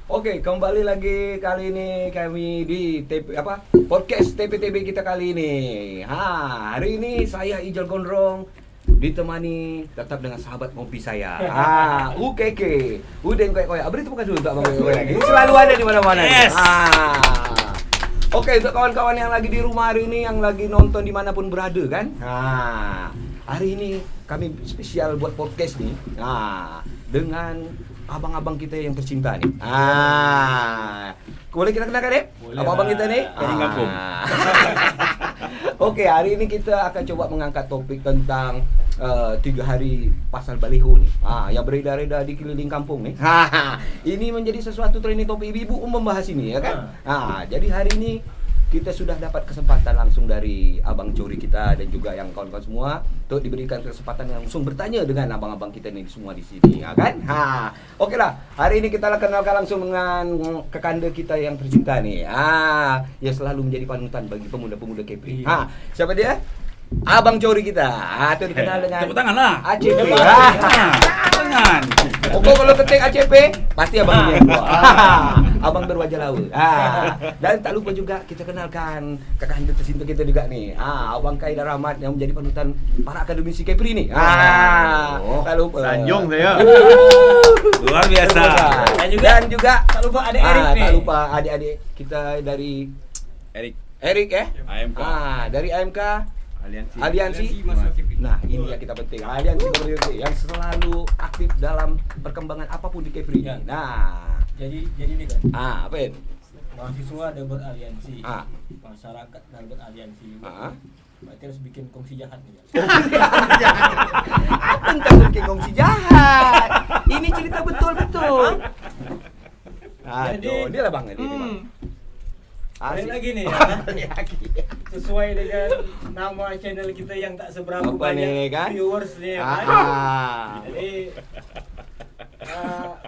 Oke, kembali lagi kali ini kami di podcast TPTB kita kali ini. Hari ini saya Ijal Gondrong ditemani tetap dengan sahabat ngopi saya. UKK, Uden Koy. Beri tepuk tangan dulu untuk Abang Koy lagi. Ini selalu ada di mana-mana. Yes. Oke, untuk kawan-kawan yang lagi di rumah hari ini, yang lagi nonton dimanapun berada kan. Hari ini kami spesial buat podcast nih. Dengan abang-abang kita yang tercinta nih. Boleh kita kenalkan deh? Abang-abang kita nih dari kampung. Oke, hari ini kita akan coba mengangkat topik tentang 3 hari pasar baliho nih. Yang beredar-edar di keliling kampung nih. Ini menjadi sesuatu trending topik, ibu-ibu membahas ini ya kan. Jadi hari ini kita sudah dapat kesempatan langsung dari Abang Cori kita dan juga yang kawan-kawan semua untuk diberikan kesempatan langsung bertanya dengan abang-abang kita nih semua di sini, ya kan? Oke lah. Hari ini kita kenalkan langsung dengan kekanda kita yang tercinta nih. Yang selalu menjadi panutan bagi pemuda-pemuda Kepri. Siapa dia? Abang Cori kita. Itu dikenal dengan Tepuk tangan lah. ACP. Tangan. Pokok kalau ketik ACP pasti abang yang abang berwajah laut. Dan tak lupa juga kita kenalkan kakak tercinta kita juga nih. Abang Kaidah Rahmat yang menjadi panutan para akademisi Kepri nih. Tak lupa. Sanjung saya. Luar biasa. Dan juga tak lupa adik Erik nih. Tak lupa adik-adik kita dari Erik ya. AMK. Dari AMK Aliansi. Mahasiswa Kepri. Nah, ini yang kita penting. Aliansi Kepri yang selalu aktif dalam perkembangan apapun di Kepri. Ya. Nah, Jadi nih kan. apa ini? Mahasiswa ada beraliansi. Ah. Masyarakat ada beraliansi. Berarti harus bikin kongsi jahat nih. Entah mungkin kongsi jahat. Ini cerita betul-betul. Jadi- Ini lah Bang, ini Bang. Balik lagi nih ya. Balik lagi. Sesuai dengan nama channel kita yang tak seberapa Apa nih, banyak kan? viewers nih ya kan. Jadi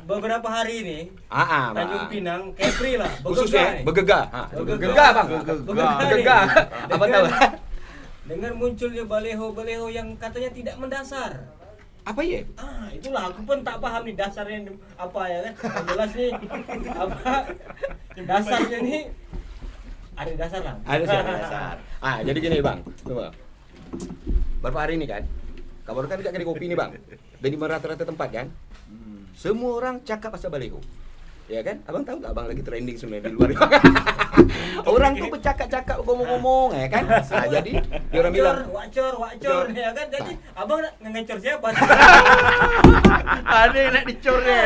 beberapa hari ini Tanjung Pinang, Kepri lah, khususnya nih. begegah. Begegah. Begegah Bang. Begegah. Apa tahu? Dengan munculnya baleho-baleho yang katanya tidak mendasar. Apa ya? Itulah aku pun tak paham nih dasarnya apa ya kan. Yang jelas nih apa dasarnya nih ada dasar lah. Ada dasar. Jadi gini Bang. Coba. Berapa hari ini kan? Kabar kan tidak kedai kopi nih Bang. Dan di rata-rata tempat kan? Semua orang cakap pasal baliho. Ya kan? Abang tahu tak Abang lagi trending sebenarnya di luar. Orang tuh bercakap-cakap ngomong-ngomong ya kan? Jadi dia orang bilang Wacor ya kan. Jadi abang nak ngecor siapa? Ada yang nak dicor ya.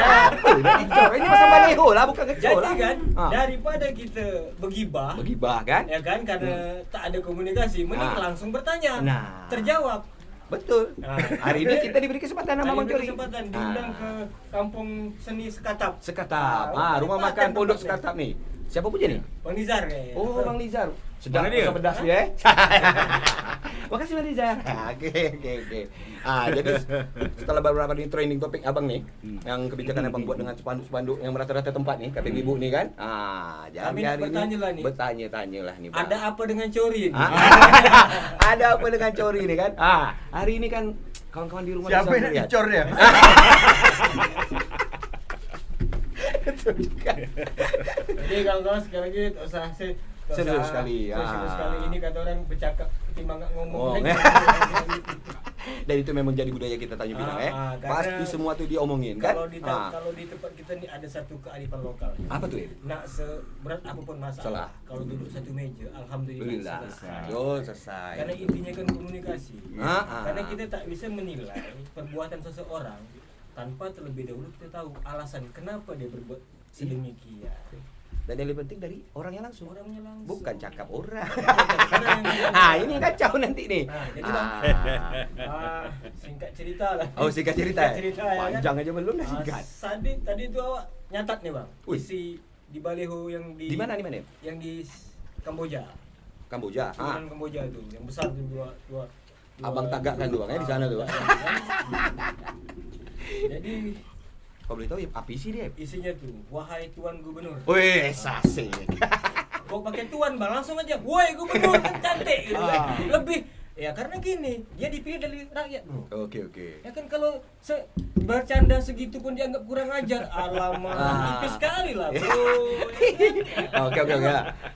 Ini pasal baliho lah bukan ngecor Jadi lah. kan daripada kita Begibah kan? ya kan karena tak ada komunikasi, mending langsung bertanya. Nah. Terjawab. Betul. Hari ini kita diberi kesempatan sama Bang Cori. Kesempatan diundang ke kampung seni Sekatap. Sekatap. Rumah makan Tempatnya Pondok tempatnya. Sekatap nih. Siapa punya nih? Bang Nizar kayaknya. Oh, Bang Nizar. Sedang Mana dia? pedas ya. Makasih Bang Nizar. Oke. Jadi setelah beberapa ini trending topik Abang nih, yang kebijakan Abang buat dengan spanduk-spanduk yang rata-rata tempat nih, kata ibu nih kan. Jadi Kami hari bertanya lah ini nih. bertanya lah nih, Bang. Ada apa dengan Cori ini? Ada apa dengan Cori ini kan? Hari ini kan kawan-kawan di rumah Siapa bisa yang nak melihat. dicor dia? Jadi kawan-kawan sekali lagi tak usah Serius sekali, Serius sekali ini kata orang bercakap ketimbang nggak ngomong. Dan itu memang jadi budaya kita Tanjung Pinang karena Pasti semua tuh diomongin kan? Kalau di tempat kita nih ada satu kearifan lokal. Apa tuh ya? Nak seberat apapun masalah, kalau duduk satu meja, alhamdulillah selesai. Selesai. Karena intinya kan komunikasi. Karena kita tak bisa menilai perbuatan seseorang tanpa terlebih dahulu kita tahu alasan kenapa dia berbuat sedemikian. Dan yang lebih penting dari orangnya langsung. Bukan cakap orang. Karena Ini kacau nanti nih. jadi Bang, singkat cerita lah. Oh, singkat cerita. ya kan? Panjang aja belum dah singkat. Tadi itu awak nyatat nih Bang. Wih. Isi di baleho yang Di mana? Yang di Kamboja. Kamboja. Turunan Kamboja itu, yang besar tuh dua. Abang tagak kan tuh Bang ya di sana tuh Bang. Jadi Kalau boleh tahu ya apa isi dia? isinya tuh, wahai Tuan Gubernur. Wih, asik. Kok pakai tuan Bang, langsung aja. Woi Gubernur, kan cantik gitu kan. Ya karena gini, dia dipilih dari rakyat, bro. Oke. Ya kan kalau bercanda segitu pun dianggap kurang ajar, alamak, tipis sekali lah, bro. Oke.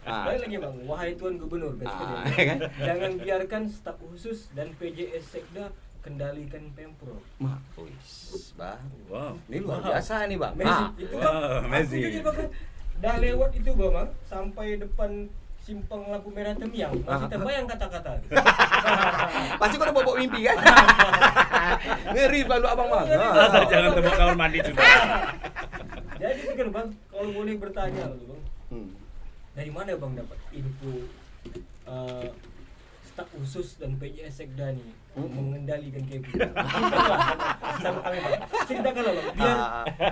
Baik lagi bang, wahai Tuan Gubernur, kan? jangan biarkan staf khusus dan PJS Sekda kendalikan Pemprov. Wis, Bang. Wow. Ini luar Wow. biasa nih, Bang. Messi, itu bang, Messi. aku jujur bang, dah lewat itu bang, sampai depan simpang lampu merah Temyang, masih terbayang kata-kata. Pasti kau udah bawa mimpi kan? Ngeri Bang, lu abang Bang. Asal jangan tebak kamar mandi juga. Jadi itu kan bang, kalau boleh bertanya loh bang, Hmm. dari mana bang dapat info staf khusus dan PJS Sekda nih mengendalikan KPU? Sama kami bang, ceritakanlah bang,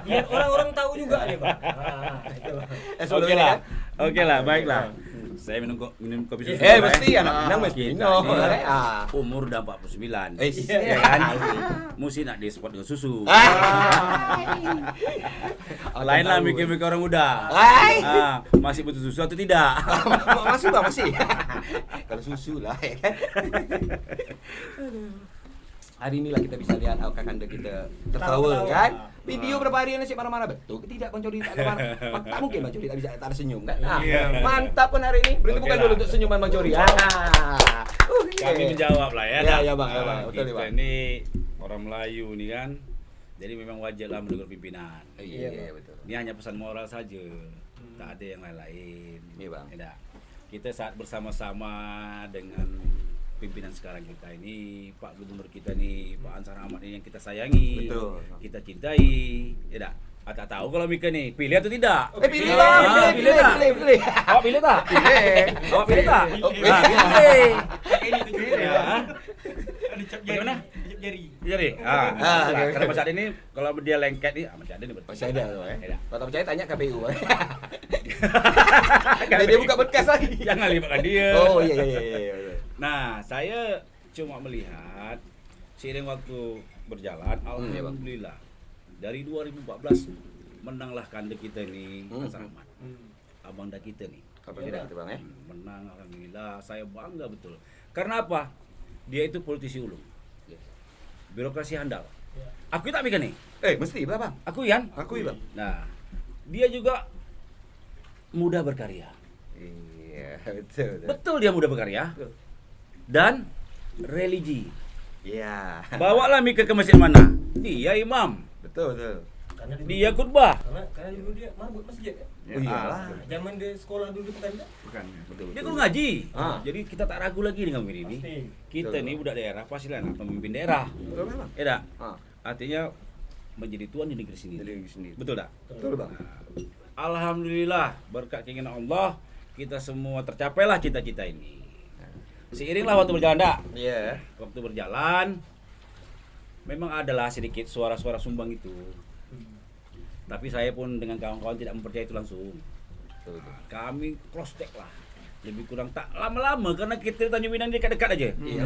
biar orang-orang tahu juga nih bang. Itu bang. Oke lah. Oke lah, baiklah. Saya minum kopi susu. Mesti anak Minang mesti minum. Umur udah 49. Iya. Ya kan? Mesti nak di sport dengan susu. Lain lah mikir-mikir orang muda. Masih butuh susu atau tidak? Masuk Bang, masih. Kalau susu lah ya kan. Hari inilah kita bisa lihat kakanda kita tertawa kan. Video berapa hari ini sih marah-marah betul. Tidak Bang Cori tak ada marah. Tak mungkin Bang Cori tak bisa tak ada senyum kan. Iya. Mantap pun hari ini. Berarti Oke bukan lah. dulu untuk senyuman Bang Cori. Kami menjawab lah ya. Ya, Bang, ya, Bang. Betul, Kita Bang. ini orang Melayu nih kan. Jadi memang wajar lah menegur pimpinan. Iya, betul. Ini hanya pesan moral saja. Tak ada yang lain-lain. Iya, Bang. Tidak. Kita saat bersama-sama dengan pimpinan sekarang kita ini, Pak Gubernur kita nih, Pak Ansar Ahmad ini yang kita sayangi, Betul. kita cintai, tidak. Tak tahu kalau Mika nih pilih atau tidak? Pilih Bang, pilih tak? pilih. Awak pilih tak? Awak pilih tak? Pilih. Pilih. Ini tuh Ya. Bagaimana? jari. Jadi, oke. karena Mas Ade ini kalau dia lengket nih, Mas Ade ini Masih ada tuh ya. Ada. Kalau tak percaya tanya KPU. Dia buka podcast lagi. Jangan libatkan dia. Oh iya. Nah, saya cuma melihat seiring waktu berjalan, alhamdulillah dari 2014 menanglah kande kita ini, Ansar Ahmad, abang dah kita nih. Apa tidak itu Bang ya? Menang, alhamdulillah. Saya bangga betul. Karena apa? Dia itu politisi ulung, birokrasi handal. Aku tak mikir nih. Mesti Bang. Aku Yan. Aku Bang. Nah, dia juga mudah berkarya. Iya, betul. Betul dia mudah berkarya. Dan religi. Iya. Bawalah Mika ke masjid mana? Dia imam. Betul. Karena dulu, Dia khutbah. karena dulu dia marbot masjid kan. Oh iyalah. Zaman dia sekolah dulu bukan kan? Bukan. Betul. Dia guru ngaji. Jadi Jadi kita tak ragu lagi dengan ini. Pasti. Kita Betul. nih budak daerah pastilah nak pemimpin daerah. Betul Bang. Ya tak? Ah, Artinya menjadi tuan di negeri sendiri. jadi sendiri. Betul tak? Betul Bang. Alhamdulillah berkat keinginan Allah kita semua tercapailah cita-cita ini. Seiringlah waktu berjalan dak. Iya. Waktu berjalan memang adalah sedikit suara-suara sumbang itu. Tapi saya pun dengan kawan-kawan tidak mempercayai itu langsung. Betul. Kami cross check lah. Lebih kurang tak lama-lama karena kita Tanjung Pinang dekat-dekat aja. Iya.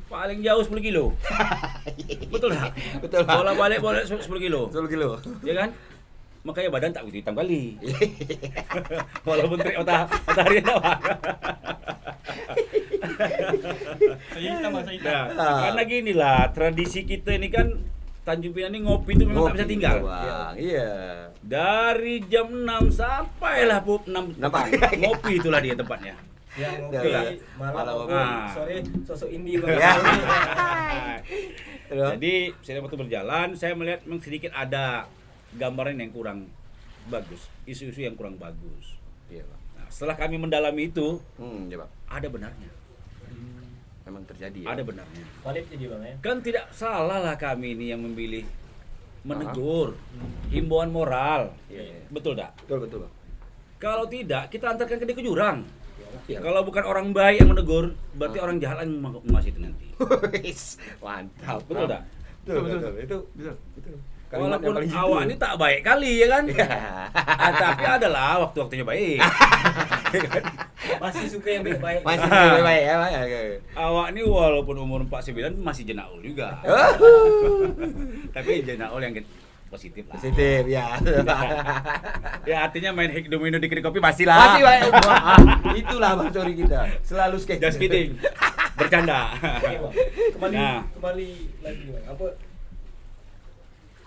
Paling jauh 10 kilo. Betul tak? Betul Bang. Bola balik 10 kilo. 10 kilo. Ya kan? Makanya badan tak begitu hitam kali. Walaupun terik matahari dah. Nah, karena gini lah, tradisi kita ini kan Tanjung Pinang ini ngopi itu memang tak bisa tinggal. Bang. Iya. Dari jam 6 sampailah 6 Nampak? ngopi itulah dia tempatnya. Yang Betul. ngopi malam Malam. sore sosok indie bang. Ya. Jadi seiring waktu berjalan, saya melihat memang sedikit ada gambaran yang kurang bagus, isu-isu yang kurang bagus. Iya Bang. Nah, setelah kami mendalami itu, Ya Bang. ada benarnya. Memang terjadi ya. Ada benarnya. Valid jadi bang ya. Kan tidak salah lah kami ini yang memilih menegur, himbauan moral. Iya. Betul tak? Betul Bang. Kalau tidak, kita antarkan ke dia ke jurang. Iya. Kalau bukan orang baik yang menegur, berarti orang jahat yang menguasai itu nanti. Wis, mantap. Betul tak? Betul. Itu betul. Kalimat yang Walaupun paling jitu. awak ini tak baik kali ya kan? Iya. Tapi adalah waktu-waktunya baik. Masih suka yang baik-baik. Masih baik ya Bang. Oke. Awak ini walaupun umur 49 masih jenaul juga. Tapi jenaul yang positif lah. Positif ya. Ya artinya main hik domino di kedai kopi masih Masih lah. baik. Itulah Bang Cori kita. Selalu skate. Just kidding. Bercanda. Oke, Bang. Kembali Nah. kembali lagi Bang. Apa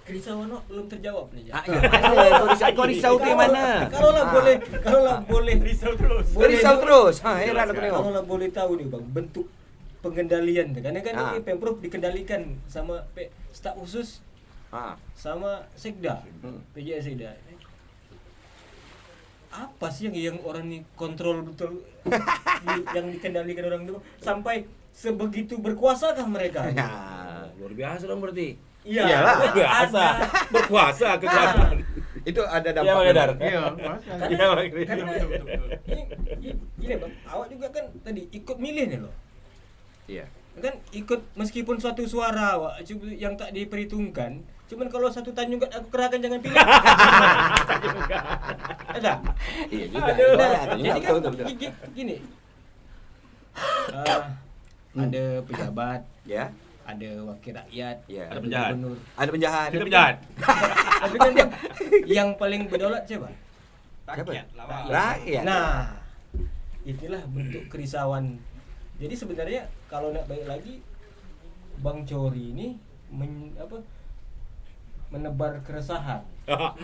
kerisauan Wak belum terjawab nih. Ah, iya, mana? Kau risau ke mana? Kalau lah Ah. boleh risau terus. Risau terus. Heran aku tengok. Kalau lah boleh tahu nih Bang, bentuk pengendalian karena kan Ah. ini Pemprov dikendalikan sama staf khusus Ah. sama Sekda, Hmm. PJ Sekda. Apa sih yang orang ini kontrol betul yang dikendalikan orang itu sampai sebegitu berkuasakah mereka? Ya. Luar biasa dong berarti. Iya, Iyalah. Luar biasa. ada. Berkuasa kekuasaan. Itu ada Iya, dampak. Bang Edar. Iya, Mas. Iya, Bang. Karena ini Bang, awak juga kan tadi ikut milih nih loh. Iya. Kan ikut meskipun suatu suara Wak, yang tak diperhitungkan, cuman kalau satu Tanjung Gat aku kerahkan jangan pilih. Ada. Iya juga. Aduh. Iya, Nah, ada juga. jadi kan Betul, betul. gini. Ada pejabat, Ya. ada wakil rakyat, Iya. Ada penjahat. gubernur. Ada penjahat. Kita penjahat. Tapi kan yang paling berdaulat siapa? Siapa? Rakyat. Rakyat. Nah, inilah bentuk kerisauan. Jadi sebenarnya kalau nak baik lagi, Bang Cori ini menebar keresahan.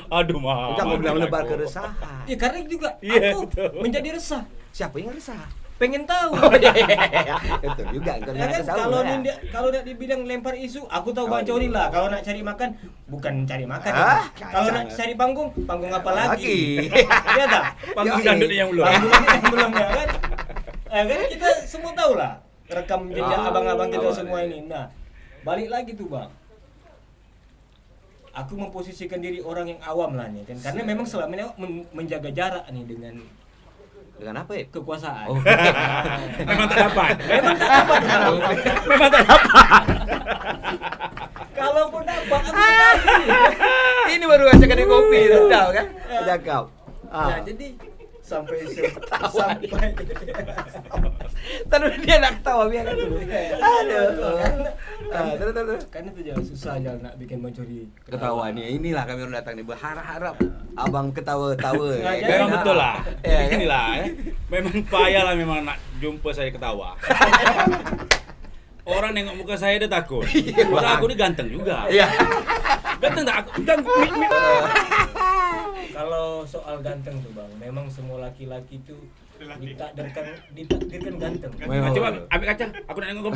Aduh, mah. Jangan bilang menebar keresahan. Ya karena juga Iya, aku betul. menjadi resah, Siapa yang resah? pengen tahu. Betul juga. Bukan Ya kan, resah, kalau ya. kalau nak dibilang lempar isu, aku tahu Bang Oh, Cori iya. lah. Kalau nak cari makan, bukan cari makan. Ah, ya. Kalau nak kacang. cari panggung, panggung apa lagi? Lagi. Iya tak? Panggung Yoi. dangdut yang belum. Panggung yang belum ya kan? Kan kita semua tahu lah rekam jejak Ah, abang-abang kita awal, semua ya. ini. Nah, balik lagi tuh Bang. Aku memposisikan diri orang yang awam lah nih kan, karena memang selama ini aku menjaga jarak nih dengan Dengan apa ya? kekuasaan. Oh. Memang tak dapat. Memang tak dapat. Memang tak dapat. Kalaupun dapat aku kembali. Ini baru aja kedai kopi, tahu kan? Cakap. Nah, jadi sampai Terus dia nak ketawa biar kan dulu. Aduh. Terus. Karena itu jangan susah jangan nak bikin mencuri Ketawa nih, inilah kami orang datang nih berharap abang ketawa-tawa. Nah, ya jadi- kan? Memang betul lah. Ya, kan? Inilah ya. Memang payah lah memang nak jumpa saya ketawa. Orang nengok muka saya dia takut. Muka aku ini ganteng juga. Iya. Ganteng tak? Ganteng. Kalau soal ganteng tuh Bang, memang semua laki-laki tuh ditakdirkan ganteng. Memang. Coba ambil kaca, aku nak nengok.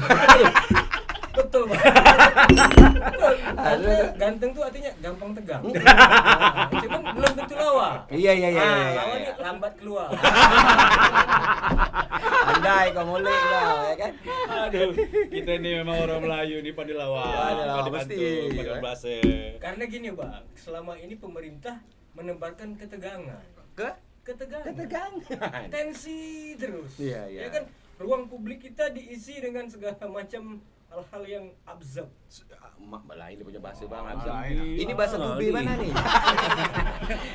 Betul Bang. Betul. Karena Aduh. ganteng tuh artinya gampang tegang. Nah, cuman belum tentu lawa. Iya. Lawa ini lambat keluar. Andai kau mulai kau, ya kan? Aduh, kita ini memang orang Melayu nih pandai lawan, Pandai lawan, pandai pasti. bantu, pandai berbahasa. Karena gini Bang, selama ini pemerintah menebarkan ketegangan. Ketegangan. Ketegangan. Tensi terus. Iya. Ya kan, ruang publik kita diisi dengan segala macam hal-hal yang absurd. Mak malah ini punya bahasa bang. lain. Ini bahasa Ah, tubi ini. mana nih?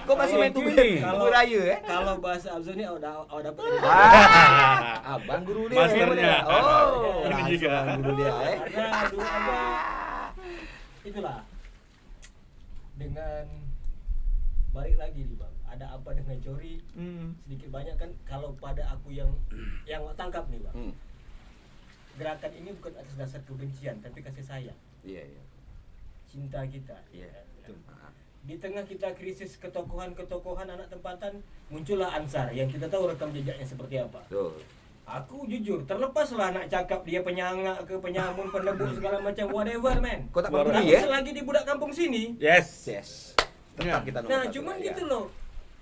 Kau masih main tubi? Kalau- Tubi raya Kalau bahasa absurd ini udah dapat. Abang guru dia. Masternya. Oh, Ini langsung juga. abang guru dia. Karena dulu ada itulah dengan balik lagi nih Bang. Ada apa dengan Cori? Sedikit banyak kan kalau pada aku yang tangkap nih Bang. Gerakan ini bukan atas dasar kebencian tapi kasih sayang, Iya. cinta kita. Iya. Di tengah kita krisis ketokohan anak tempatan, muncullah Ansar yang kita tahu rekam jejaknya seperti apa. Tuh. Aku jujur, terlepaslah nak cakap dia penyangak ke penyamun, pendebuk segala macam whatever man. Kau tak Luar peduli Tapi ya? selagi di budak kampung sini, Yes. Yes. Tetap kita nomor nah satu, cuman ya. gitu loh.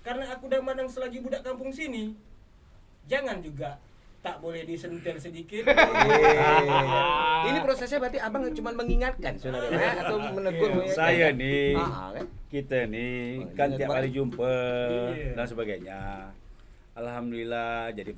Karena aku dah mandang selagi budak kampung sini, jangan juga tak boleh disentil sedikit. Ini prosesnya berarti abang cuma mengingatkan sebenarnya ya? Atau menegur? Iya. Saya nih, kan? kita nih Oh, kan ingat tiap banget. kali jumpa Iya. dan sebagainya. Alhamdulillah jadi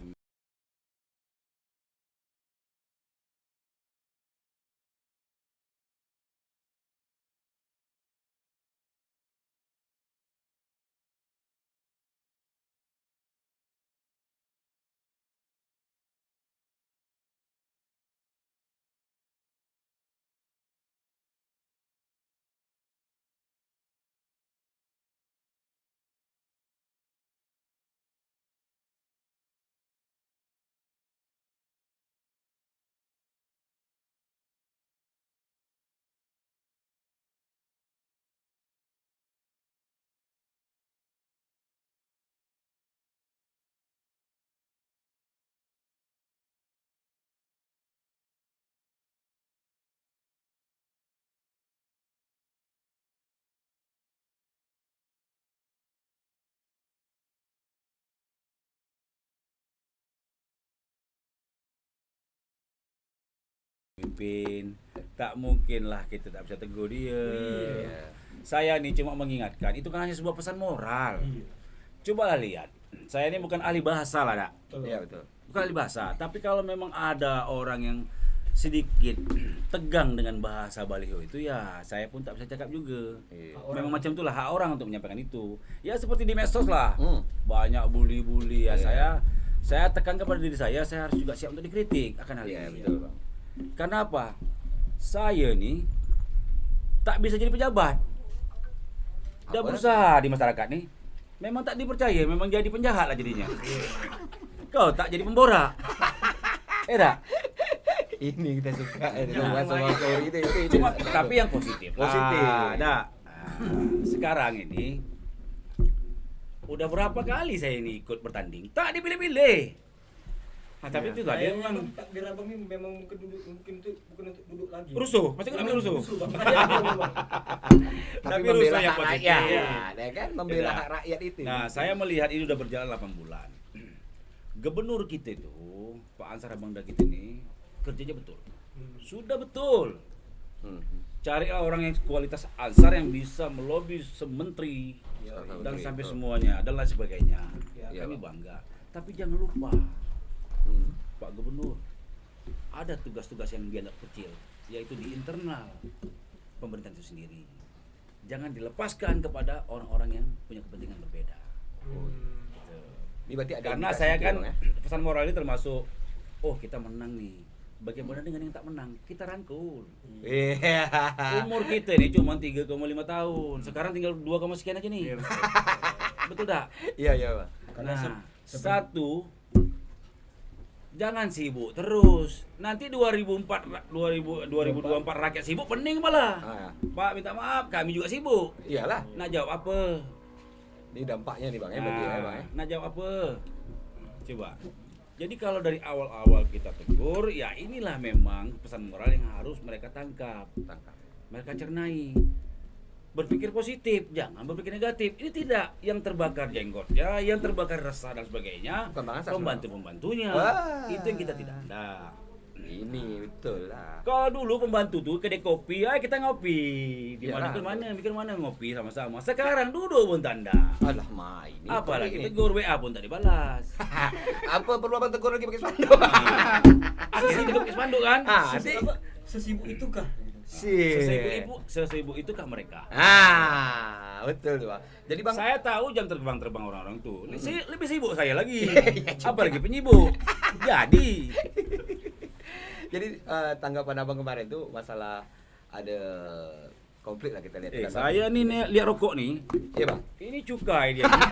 pimpin. Tak mungkinlah kita tak bisa tegur dia. Iya. Saya nih cuma mengingatkan, itu kan hanya sebuah pesan moral. Iya. Cobalah lihat. Saya ini bukan ahli bahasa lah, Dak. Betul. Iya betul. Bukan ahli bahasa, tapi kalau memang ada orang yang sedikit tegang dengan bahasa baliho itu, ya saya pun tak bisa cakap juga. Iya. Memang macam itulah hak orang untuk menyampaikan itu. Ya seperti di medsos lah. Hmm. Banyak bully-bully ya. Iya. Saya tekan kepada diri saya harus juga siap untuk dikritik akan hal Iya ini. betul bang. Karena apa? Saya nih tak bisa jadi pejabat. Udah Apa? berusaha di masyarakat nih. Memang tak dipercaya, memang jadi penjahat lah jadinya. Kau tak jadi pemborak. Tak? Ini kita suka Nah, bahasa bang Tori itu. Cuma tapi yang positif. Positif. Ada. Sekarang ini udah berapa kali saya ini ikut bertanding, tak dipilih-pilih. Nah, tapi Iya. itu tadi Saya memang takdir abang ini memang mungkin itu bukan untuk duduk lagi. rusuh, pasti kena Memang rusuh. Bang. Iya, Bang. Tapi Tapi membela rusuh yang hak positif. rakyat, ya kan? Membela Tidak. hak rakyat itu. Nah, saya melihat ini udah berjalan 8 bulan. Gubernur kita itu, Pak Ansar Abang Dakit ini kerjanya betul. Sudah betul. Hmm. Carilah orang yang kualitas Ansar yang bisa melobi sementri Ya, dan Menteri, sampai betul. semuanya dan lain sebagainya. Ya, Kami Bang. bangga. Tapi jangan lupa, Hmm. Pak Gubernur, ada tugas-tugas yang dianggap kecil, yaitu di internal pemerintahan itu sendiri. Jangan dilepaskan kepada orang-orang yang punya kepentingan berbeda. Gitu. Ini berarti ada Karena indikasi saya itu, kan Bang, ya? pesan moral ini termasuk, oh kita menang nih. Bagaimana dengan yang tak menang? Kita rangkul. Iya. Umur kita ini cuma 3,5 tahun. Sekarang tinggal 2, sekian aja nih. Betul tak? Iya, iya, Bang. Karena Nah, satu, jangan sibuk terus. Nanti 2024 rakyat sibuk pening malah. Ah, Pak minta maaf, kami juga sibuk. iyalah. Nak jawab apa? Ini dampaknya nih, Bang, ya berarti ya, Bang, ya. Nak jawab apa? Coba. Jadi kalau dari awal-awal kita tegur, ya inilah memang pesan moral yang harus mereka tangkap. Tangkap. Mereka cernai. Berpikir positif, jangan berpikir negatif. Ini tidak yang terbakar jenggotnya, yang terbakar resah dan sebagainya. Bukan Bang Ansar, Pembantu-pembantunya. Wah. Itu yang kita tidak ada. Ini betul lah. Kalau dulu pembantu tuh kedai kopi, ayo kita ngopi. Di mana Iyalah. bikin mana ngopi sama-sama. Sekarang duduk pun tanda. Alah, ini. Apalagi ini. tegur WA pun tak dibalas. Apa perlu Abang tegur lagi pakai spanduk? Akhirnya juga pakai spanduk kan? Ah, Sesi- sih. apa, sesibuk itukah? Sesibuk itukah mereka? Ah, betul tuh, Bang. Jadi, Bang, Saya tahu jam terbang orang-orang tuh. Lebih sibuk saya lagi. Iya, Apalagi penyibuk. jadi tanggapan Abang kemarin tuh masalah ada konflik lah kita lihat. Saya nih lihat rokok nih. Iya, Bang. Ini cukai dia. nih.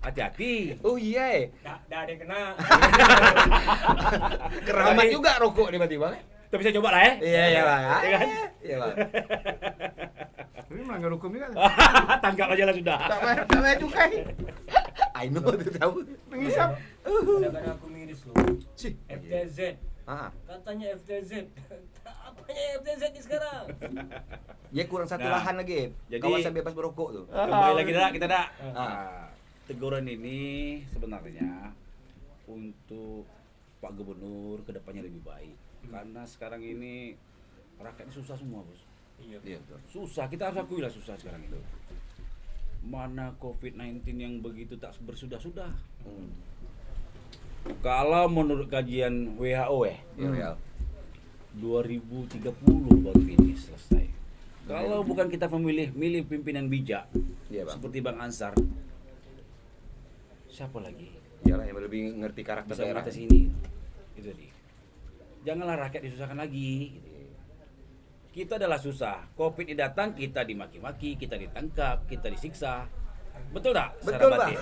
Hati-hati. Oh iya. Dah ada yang kena. Keramat Tapi- juga rokok nih berarti, Bang. Tapi saya coba lah ya. Iya, iya, Bang. Iya kan? Iya, Bang. Ini melanggar hukum juga. Tangkap aja lah sudah. Tak bayar cukai. I know tuh tahu. Mengisap. Kadang-kadang aku miris loh. Sih. FTZ. Ah, Katanya FTZ. Apanya FTZ ini sekarang? ya kurang satu Nah, lahan lagi. jadi- Kawasan bebas berokok tuh. Kembali lagi dah kita dah. Ah. Teguran ini sebenarnya untuk Pak Gubernur kedepannya lebih baik. Karena sekarang ini rakyat susah semua, Bos. Iya. Iya, betul. Susah, kita harus akui lah susah sekarang itu. Mana COVID-19 yang begitu tak bersudah-sudah. Hmm. Kalau menurut kajian WHO Iya, iya. 2030 baru ini selesai. Kalau bukan kita milih pimpinan bijak Iya, Bang. seperti Bang Ansar, siapa lagi Iyalah yang lebih ngerti karakter bisa daerah. mengatasi ini? Itu tadi. Janganlah rakyat disusahkan lagi. Kita adalah susah. Covid ini datang, kita dimaki-maki, kita ditangkap, kita disiksa. Betul tak? Secara Betul, batin?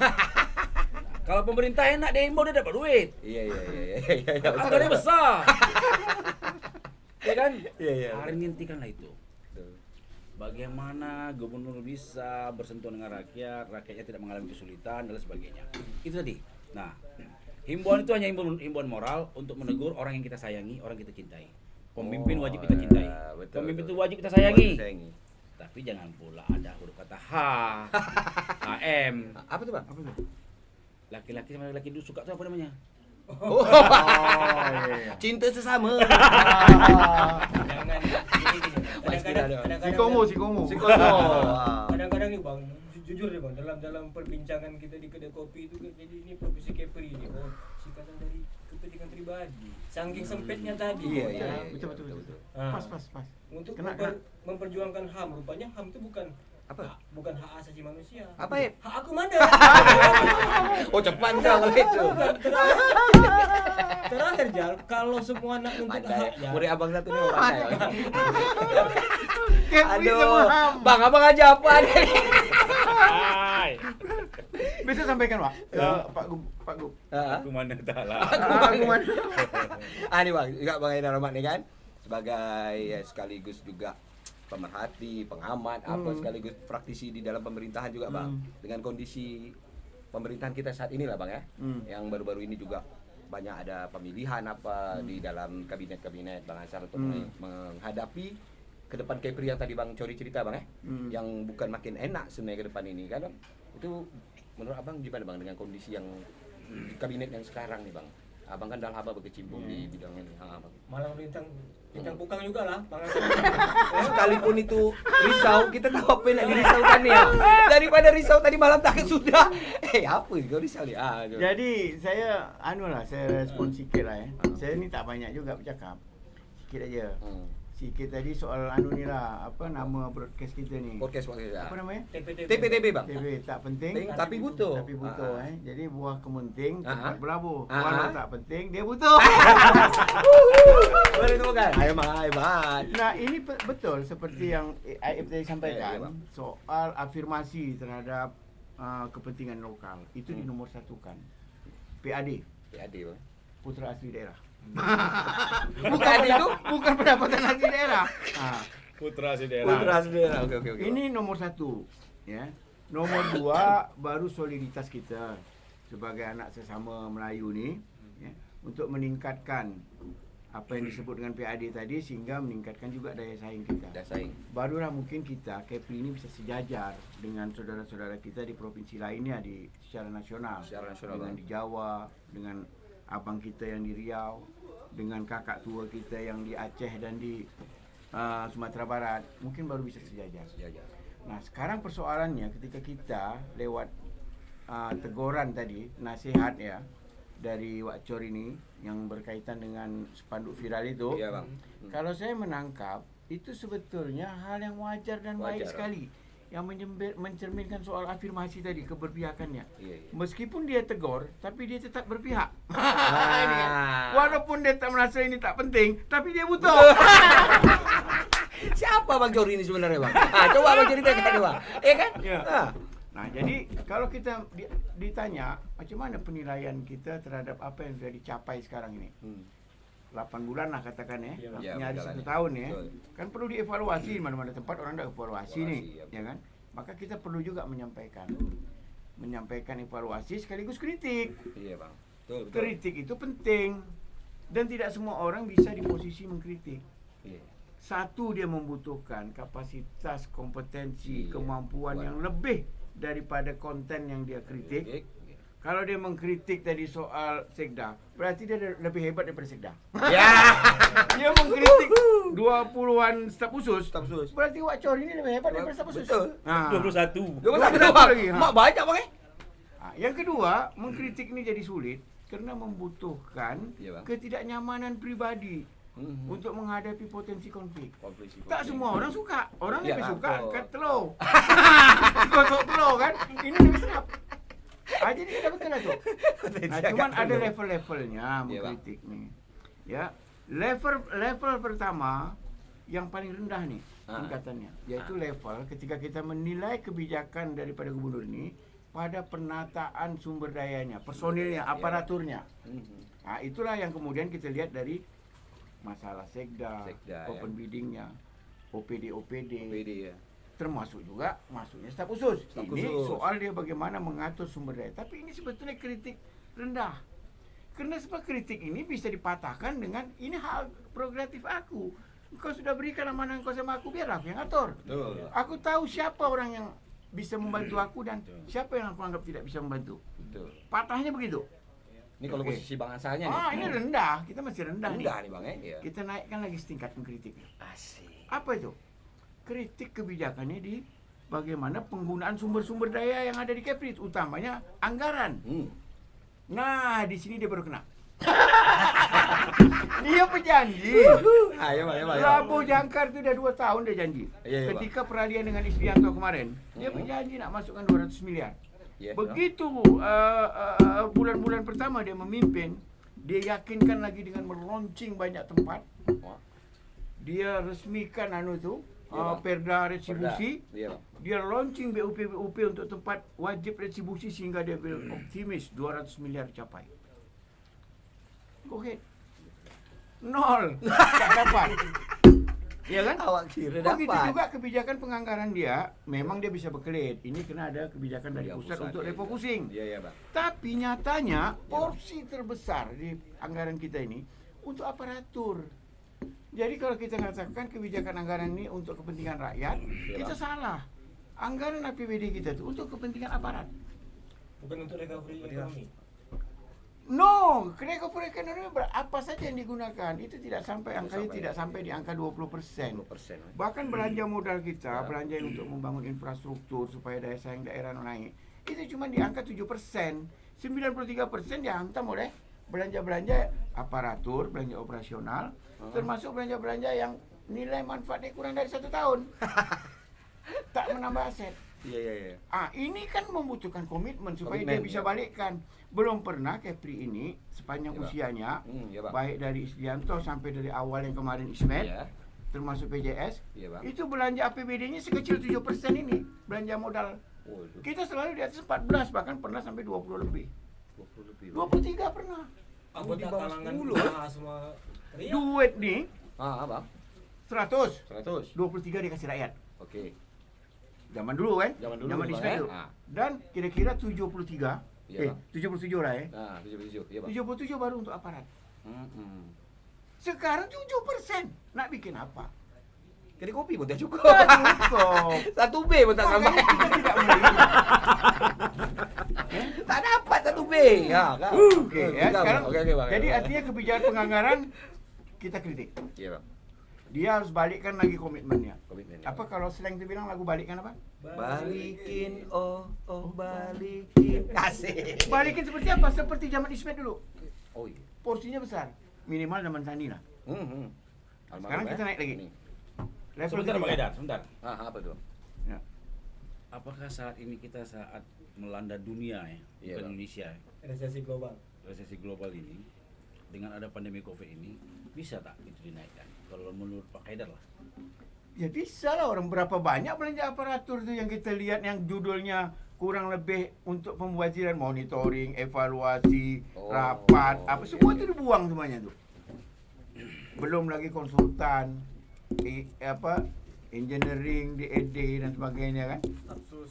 Kalau pemerintah enak demo dia dapat duit. Iya, iya, iya, iya, iya. Anggarannya besar. Ya kan? Iya, iya. Hari ini hentikanlah itu. Betul. Bagaimana gubernur bisa bersentuhan dengan rakyat, rakyatnya tidak mengalami kesulitan dan sebagainya. Itu tadi. Nah, himbauan itu hanya himbauan moral untuk menegur orang yang kita sayangi, orang yang kita cintai. Pemimpin Oh, wajib kita cintai. ya, betul, Pemimpin betul. itu wajib kita sayangi. Wajib sayangi. Tapi jangan pula ada huruf kata H, HM. Apa tuh, Bang? Apa tuh? Laki-laki sama laki-laki itu suka tuh apa namanya? Oh, iya. cinta sesama. Jangan gini. Kadang-kadang Si Komo. kadang-kadang nih bang, jujur deh bang, dalam perbincangan kita di kedai kopi itu jadi ini profesi Kepri ini, singkatan dari kepentingan pribadi, saking sempitnya tadi. Iya. Betul. Ah. Pas. Untuk Kena. memperjuangkan HAM, rupanya HAM itu bukan Apa? bukan hak asasi manusia. Apa ya? Hak aku mana? Oh cepat dong kalau itu. Terakhir Jal, kalau semua anak nuntut Pandai. hak ya. Murid abang satu ni orang pandai. Kepri sama Aduh, HAM. bang abang aja apa ni? Hai. Bisa sampaikan Pak ke Pak Gub. Ha? Aku mana tak lah. Aku mana? Ni bang, juga bang Haidar Rahmat ni kan sebagai sekaligus juga pemerhati, pengamat, apa sekaligus praktisi di dalam pemerintahan juga bang. Dengan kondisi pemerintahan kita saat ini lah bang ya, yang baru-baru ini juga banyak ada pemilihan apa di dalam kabinet Bang Ansar untuk menghadapi ke depan Kepri yang tadi Bang Cori cerita Bang yang bukan makin enak sebenarnya ke depan ini kan Bang. Itu menurut Abang gimana Bang dengan kondisi yang di kabinet yang sekarang nih Bang? Abang kan dah lama berkecimpung di bidang ini. Bang. Malah bintang bukang juga lah, Bang. Sekalipun itu risau, kita tahu apa yang nak dirisaukan ya. Daripada risau tadi malam tak sudah. Apa kau risau ni? Jadi saya saya respon sikit lah ya. Saya ni tak banyak juga bercakap. Sikit aja. Sikit tadi soal ni lah, apa nama broadcast kita ni? Podcast Apa namanya? TPTB Bang. TV tak penting Tapi butuh. Tapi butuh Jadi buah kementing tempat Ah. berlabuh. Ah. Walau tak penting dia butuh. Boleh tu kan? Hebat. Nah, ini betul seperti yang AIF tadi Ya, sampaikan Bang. soal afirmasi terhadap kepentingan lokal. Itu dinomor satukan. PAD, PAD Bang. putra asli daerah. PAD itu Bukan pendapatan asli daerah. Putra si daerah. Putra Sendiri. Oke. Ini nomor satu, ya. Nomor dua baru soliditas kita sebagai anak sesama Melayu ni, ya, untuk meningkatkan apa yang disebut dengan PAD tadi sehingga meningkatkan juga daya saing kita. Dah saing. Barulah mungkin kita Kepri ini bisa sejajar dengan saudara-saudara kita di provinsi lainnya secara nasional. Dengan di Jawa, dengan abang kita yang di Riau, dengan kakak tua kita yang di Aceh dan di Sumatera Barat, mungkin baru bisa sejajar. Nah, sekarang persoalannya ketika kita lewat teguran tadi, nasihat ya dari Wak Cor ini yang berkaitan dengan spanduk viral itu. Iya, Bang. Kalau saya menangkap itu sebetulnya hal yang wajar dan baik sekali yang mencerminkan soal afirmasi tadi, keberpihakannya. Iya. Meskipun dia tegur, tapi dia tetap berpihak. Ini kan? Walaupun dia tak merasa ini tak penting, tapi dia butuh. Siapa Bang Cori ini sebenarnya Bang? Coba Bang ceritakan dia Bang. Iya kan? Ya. Nah, jadi kalau kita ditanya macam mana penilaian kita terhadap apa yang sudah dicapai sekarang ini. 8 bulan lah katakan ya, nyaris 1 tahun ya. Betul. Kan perlu dievaluasi mana-mana tempat orang dah evaluasi nih, ya kan? Maka kita perlu juga menyampaikan evaluasi sekaligus kritik. Iya Bang. Betul. Kritik itu penting dan tidak semua orang bisa di posisi mengkritik. Iya. Satu, dia membutuhkan kapasitas, kompetensi, Iya. kemampuan yang lebih daripada konten yang dia kritik. Kalau dia mengkritik tadi soal Sekda, berarti dia lebih hebat daripada Sekda. Ya. Dia mengkritik 20-an staf khusus. Berarti Wak Cor ini lebih hebat daripada staf khusus. Betul. 21. 21 lagi. Mak banyak Bang Yang kedua, mengkritik ini jadi sulit karena membutuhkan Iya, Bang. ketidaknyamanan pribadi untuk menghadapi potensi konflik. Konflik. Tak semua orang suka. Orang Ya, lebih suka betul. kat telur. Gosok telur kan. Ini lebih sedap. Jadi kita betul lah tu. Nah, cuman ada level-levelnya mengkritik ni. Ya. Level pertama yang paling rendah ni tingkatannya, iaitu level ketika kita menilai kebijakan daripada gubernur ini pada penataan sumber dayanya, personilnya, aparaturnya. Itulah yang kemudian kita lihat dari masalah Sekda open biddingnya, OPD PD ya. termasuk juga masuknya staf khusus. Ini soal dia bagaimana mengatur sumber daya. Tapi ini sebetulnya kritik rendah. Kerana sebab kritik ini bisa dipatahkan dengan ini hal prerogatif aku. Engkau sudah berikan amanah engkau sama aku, biar aku yang atur. Betul. Aku tahu siapa orang yang bisa membantu aku dan siapa yang aku anggap tidak bisa membantu. Betul. Patahnya begitu. Ini kalau Oke. posisi Bang asalnya nih. Ini rendah, kita masih rendah rendah nih. nih Bang ya. Iya. Kita naikkan lagi setingkat mengkritik. Asik. Apa itu? Kritik kebijakannya di bagaimana penggunaan sumber-sumber daya yang ada di Kepri, utamanya anggaran. Nah, di sini dia baru kena. Dia pejanji. Ayo Bang, ayo Bang. Prabowo Jangkar itu udah 2 tahun dia janji. Iya, iya, Ketika peralihan dengan Isdianto kemarin, dia berjanji nak masukkan 200 miliar. Iya, Begitu bulan-bulan pertama dia memimpin, dia yakinkan lagi dengan meluncing banyak tempat. Wah. Dia resmikan Iya, Bang. perda retribusi. Iya Bang. Dia launching BUP untuk tempat wajib retribusi sehingga dia optimis 200 miliar capai. Go ahead. 0. Tak dapat. Iya kan? Awak kira Begitu dapat. juga kebijakan penganggaran dia, memang dia bisa berkelit. Ini kena ada kebijakan dari Iya, pusat pusat, untuk iya. refocusing. Iya iya Bang. Tapi nyatanya porsi terbesar di anggaran kita ini untuk aparatur. Jadi kalau kita mengatakan kebijakan anggaran ini untuk kepentingan rakyat, Iya, kita Bang. salah. Anggaran APBD kita itu untuk kepentingan aparat. Bukan untuk recovery ekonomi. No, recovery ekonomi apa saja yang digunakan itu tidak sampai angkanya sampai. tidak sampai di angka 20%. 20%. Bahkan belanja modal kita, Ya. belanja untuk membangun infrastruktur supaya daya saing daerah naik, itu cuma di angka 7%. 93% dihantam oleh belanja-belanja aparatur, belanja operasional, termasuk belanja-belanja yang nilai manfaatnya kurang dari 1 tahun. Tak menambah aset. Iya iya iya. Ini kan membutuhkan komitmen supaya Komitmen, dia bisa ya. balikkan. Belum pernah Kepri ini sepanjang Ya, Bang. usianya, Ya, Bang. baik dari Isdianto sampai dari awal yang kemarin Ismet, Iya. termasuk PJS, Iya, Bang. itu belanja APBD-nya sekecil 7% ini, belanja modal. Waduh. Kita selalu di atas 14, bahkan pernah sampai 20 lebih. 20 lebih. 23 pernah. Anggota di bawah kalangan 10, usaha semua teriak. Duit nih Bang. 100, 100. 23 dikasih rakyat. Oke. Zaman dulu kan? Zaman dulu, Zaman Bang, Ismet ya? itu. Dan kira-kira 73, Iya, Bang. 77 lah ya. Nah, 77. Iya, Bang. 77 baru untuk aparat. Hmm. Sekarang 7%. Nak bikin apa? Kedai kopi pun tak cukup. Tak cukup. 1B pun tak sampai. Makanya kita tidak melihat. Tak dapat 1B. Ya, kan. Oke ya, sekarang. Oke, Bang. Jadi artinya kebijakan penganggaran kita kritik. Iya, Bang. Dia harus balikkan lagi komitmennya. Komitmen. Apa kalau slang itu bilang lagu balikkan apa? Balikin balikin. Asik. Balikin seperti apa? Seperti zaman Ismet dulu. Oh iya. Porsinya besar. Minimal zaman Sandi lah. Sekarang kita naik lagi. Nih. Level Sebentar Bang ketiga. Haidar, sebentar. Apa tuh? Ya. Apakah saat ini kita saat melanda dunia ya, Iya, bukan Bang. Indonesia ya, Resesi global. resesi global ini dengan ada pandemi Covid ini bisa tak itu dinaikkan? Kalau menurut Pak Haidar lah. Ya bisa lah, orang berapa banyak belanja aparatur tuh yang kita lihat yang judulnya kurang lebih untuk pembuatiran monitoring, evaluasi, rapat, apa semua itu dibuang semuanya tuh. Belum lagi konsultan, engineering, DED dan sebagainya kan. Stafsus.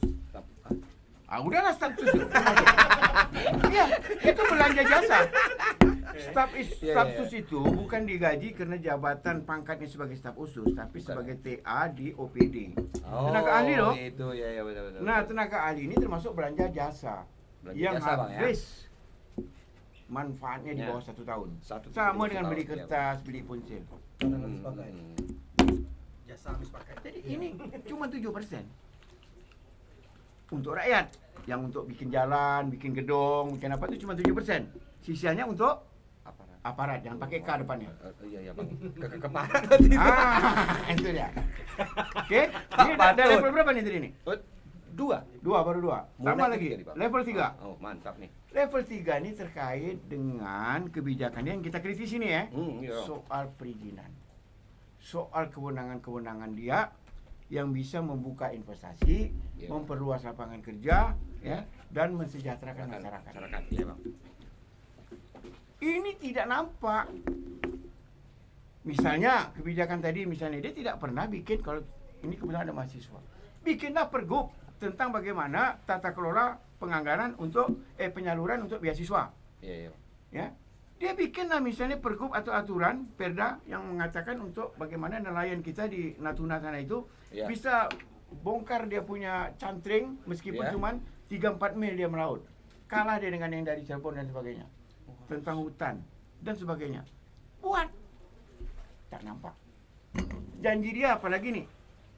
Udahlah stafsus tuh. Iya, itu belanja jasa. Stafsus itu bukan digaji karena jabatan pangkatnya sebagai staf khusus, tapi Bukan. sebagai TA di OPD. Oh, Tenaga ahli loh. Itu ya betul. Nah, tenaga ahli ini termasuk belanja jasa Belanja yang jasa, Bang, ya? habis manfaatnya di Ya. bawah 1 tahun. Di Sama bawah dengan 1 beli tahun, ya, kertas, beli pensil. Barang habis pakai. Jasa habis pakai. Jadi ini cuma 7% untuk rakyat. Yang untuk bikin jalan, bikin gedung, bikin apa itu cuma 7%. Sisanya untuk aparat, jangan pakai K depannya. Iya Bang. Keparat nanti. Itu dia. Oke, ini ada Patut. level berapa nih tadi nih? 2. Baru dua. Mau Tambah naik lagi. tiga nih, Bang. Level 3. Oh, mantap nih. Level 3 ini terkait dengan kebijakan yang kita kritisi nih ya. Iya. Soal perizinan. Soal kewenangan-kewenangan dia yang bisa membuka investasi, Iya. memperluas lapangan kerja, ya, dan mensejahterakan masyarakat. Masyarakat, iya Bang. Ini tidak nampak. Misalnya kebijakan tadi, misalnya dia tidak pernah bikin, kalau ini kebetulan ada mahasiswa, bikinlah pergub tentang bagaimana tata kelola penganggaran untuk penyaluran untuk beasiswa. Iya. Ya, dia bikinlah misalnya pergub atau aturan perda yang mengatakan untuk bagaimana nelayan kita di Natuna sana itu Iya. bisa bongkar dia punya cantring meskipun Iya. cuman 3-4 mil dia melaut. Kalah dia dengan yang dari Cirebon dan sebagainya. tentang hutan dan sebagainya. Buat. Tak nampak. Janji dia apalagi nih?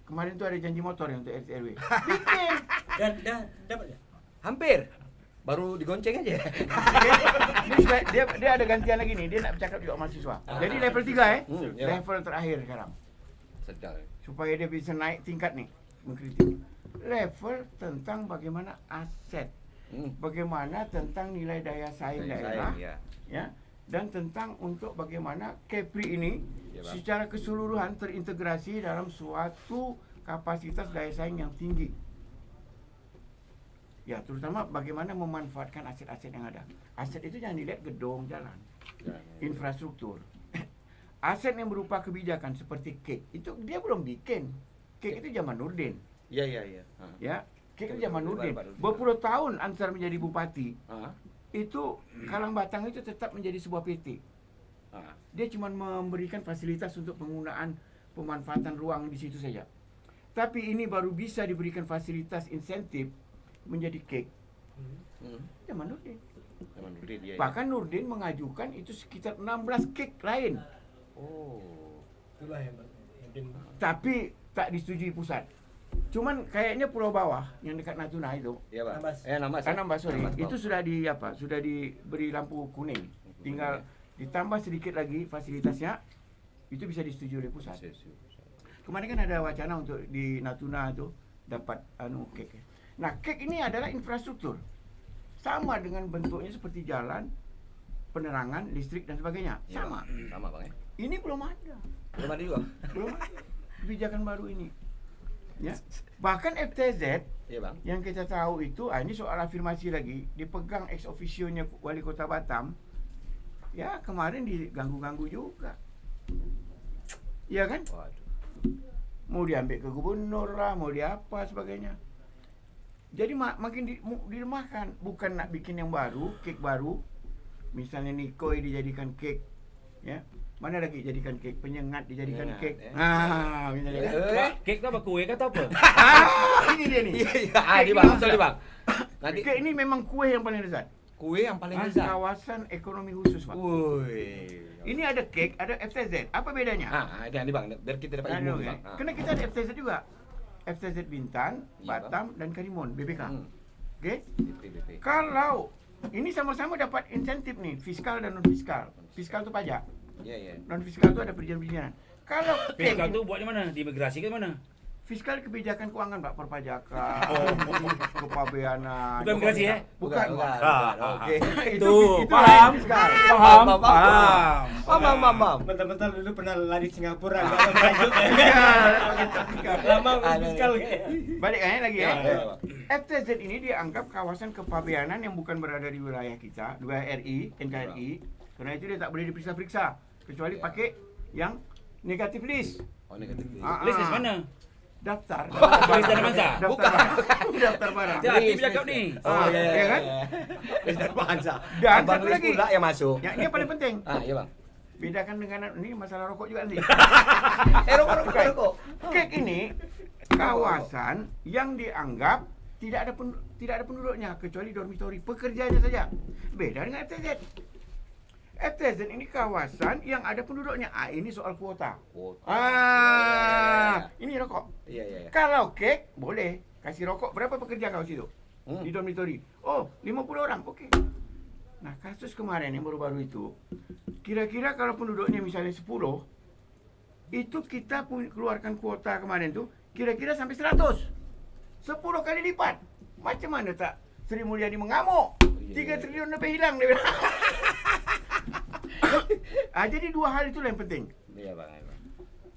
Kemarin tuh ada janji motor yang untuk RT RW. Bikin. Dan dapat ya? Hampir. Baru digonceng aja. Dia ada gantian lagi nih. Dia nak bercakap juga mahasiswa. Jadi level 3 ya. level terakhir sekarang. Sedang. Supaya dia bisa naik tingkat nih mengkritik. Level tentang bagaimana aset. Bagaimana tentang nilai daya saing daerah. Ya. Dan tentang untuk bagaimana Kepri ini secara keseluruhan terintegrasi dalam suatu kapasitas daya saing yang tinggi. Ya, terutama bagaimana memanfaatkan aset-aset yang ada. Aset itu jangan dilihat gedung, jalan, infrastruktur. Aset yang berupa kebijakan seperti KEK itu dia belum bikin. KEK itu zaman Nurdin. Iya. Ya, KEK itu zaman Nurdin. Berpuluh tahun Ansar menjadi bupati. Itu Kalang Batang itu tetap menjadi sebuah PT. Dia cuma memberikan fasilitas untuk penggunaan pemanfaatan ruang di situ saja. Tapi ini baru bisa diberikan fasilitas insentif menjadi KEK. Zaman Nurdin. Bahkan Nurdin mengajukan itu sekitar 16 KEK lain. Itulah yang mungkin. Tapi tak disetujui pusat. Cuman kayaknya Pulau Bawah yang dekat Natuna itu. Iya, Bang. Anambas. Anambas, sorry. Anambas, Itu sudah sudah diberi lampu kuning. Tinggal ditambah sedikit lagi fasilitasnya. Itu bisa disetujui oleh pusat. Kemarin kan ada wacana untuk di Natuna itu dapat KEK. Nah, KEK ini adalah infrastruktur. Sama dengan bentuknya seperti jalan, penerangan, listrik dan sebagainya. Sama. Sama, Bang ya. Ini belum ada. Belum ada juga. Belum ada. Kebijakan baru ini. Ya. Bahkan FTZ Iya, Bang. yang kita tahu itu, ini soal afirmasi lagi, dipegang ex officio-nya Wali Kota Batam. Ya, kemarin diganggu-ganggu juga. Iya kan? Waduh. Mau diambil ke gubernur lah, mau diapa sebagainya. Jadi makin dilemahkan, bukan nak bikin yang baru, KEK baru. Misalnya Nikoi dijadikan KEK, ya. Mana lagi jadikan KEK, penyengat dijadikan KEK. Misalnya kan. Kek tu apa? Kue kata apa? Ini dia nih. Iya, Bang. Sorry, Bang. Nanti KEK ini memang kue yang paling lezat. kue yang paling lezat. Kawasan ekonomi khusus, Pak. Woi. Ini ada KEK, ada FTZ. Apa bedanya? Ada nih, Bang. Biar kita dapat ilmu, Bang. Karena kita ada FTZ juga. FTZ Bintan, Batam, dan Karimun, BPK. Oke? BP. Kalau ini sama-sama dapat insentif nih, fiskal dan non-fiskal. Fiskal itu pajak, Iya. non-fiskal itu ada perizinan-perizinan. Kalau Fiskal tu buat di mana? Di imigrasi ke mana? fiskal kebijakan keuangan, Pak, perpajakan, kepabeanan. Bukan imigrasi ya? Bukan. Oke. Itu paham. fiskal. Paham. Bentar-bentar dulu pernah lari Singapura enggak lanjut ya. Lama fiskal. Balik lagi ya. Iya. FTZ ini dianggap kawasan kepabeanan yang bukan berada di wilayah kita, di wilayah RI, NKRI. Karena itu dia tak boleh diperiksa-periksa kecuali pakai yang negatif list. Oh, negatif. List di mana? Daftar. List dari mana? Daftar. Daftar barang. Ya, tim cakap ni. Iya kan? List bangsa. Dan Abang satu list lagi. pula yang masuk. Yang ini yang paling penting. Iya, Bang. Bedakan dengan ini masalah rokok juga nanti. Rokok. KEK ini kawasan yang dianggap tidak ada penduduknya kecuali dormitori pekerjanya saja. Beda dengan FTZ. FTZ ini kawasan yang ada penduduknya. Ini soal kuota. Ini rokok. Iya. Kalau KEK boleh kasih rokok berapa pekerja kau situ? Di dormitori. Oh, 50 orang. Oke. Nah, kasus kemarin yang baru-baru itu, kira-kira kalau penduduknya misalnya 10, itu kita keluarkan kuota kemarin tuh kira-kira sampai 100. 10 kali lipat. Macam mana tak Sri Mulyani mengamuk? 3 triliun lebih hilang dia bilang. Jadi dua hal itu yang penting. Iya, Bang.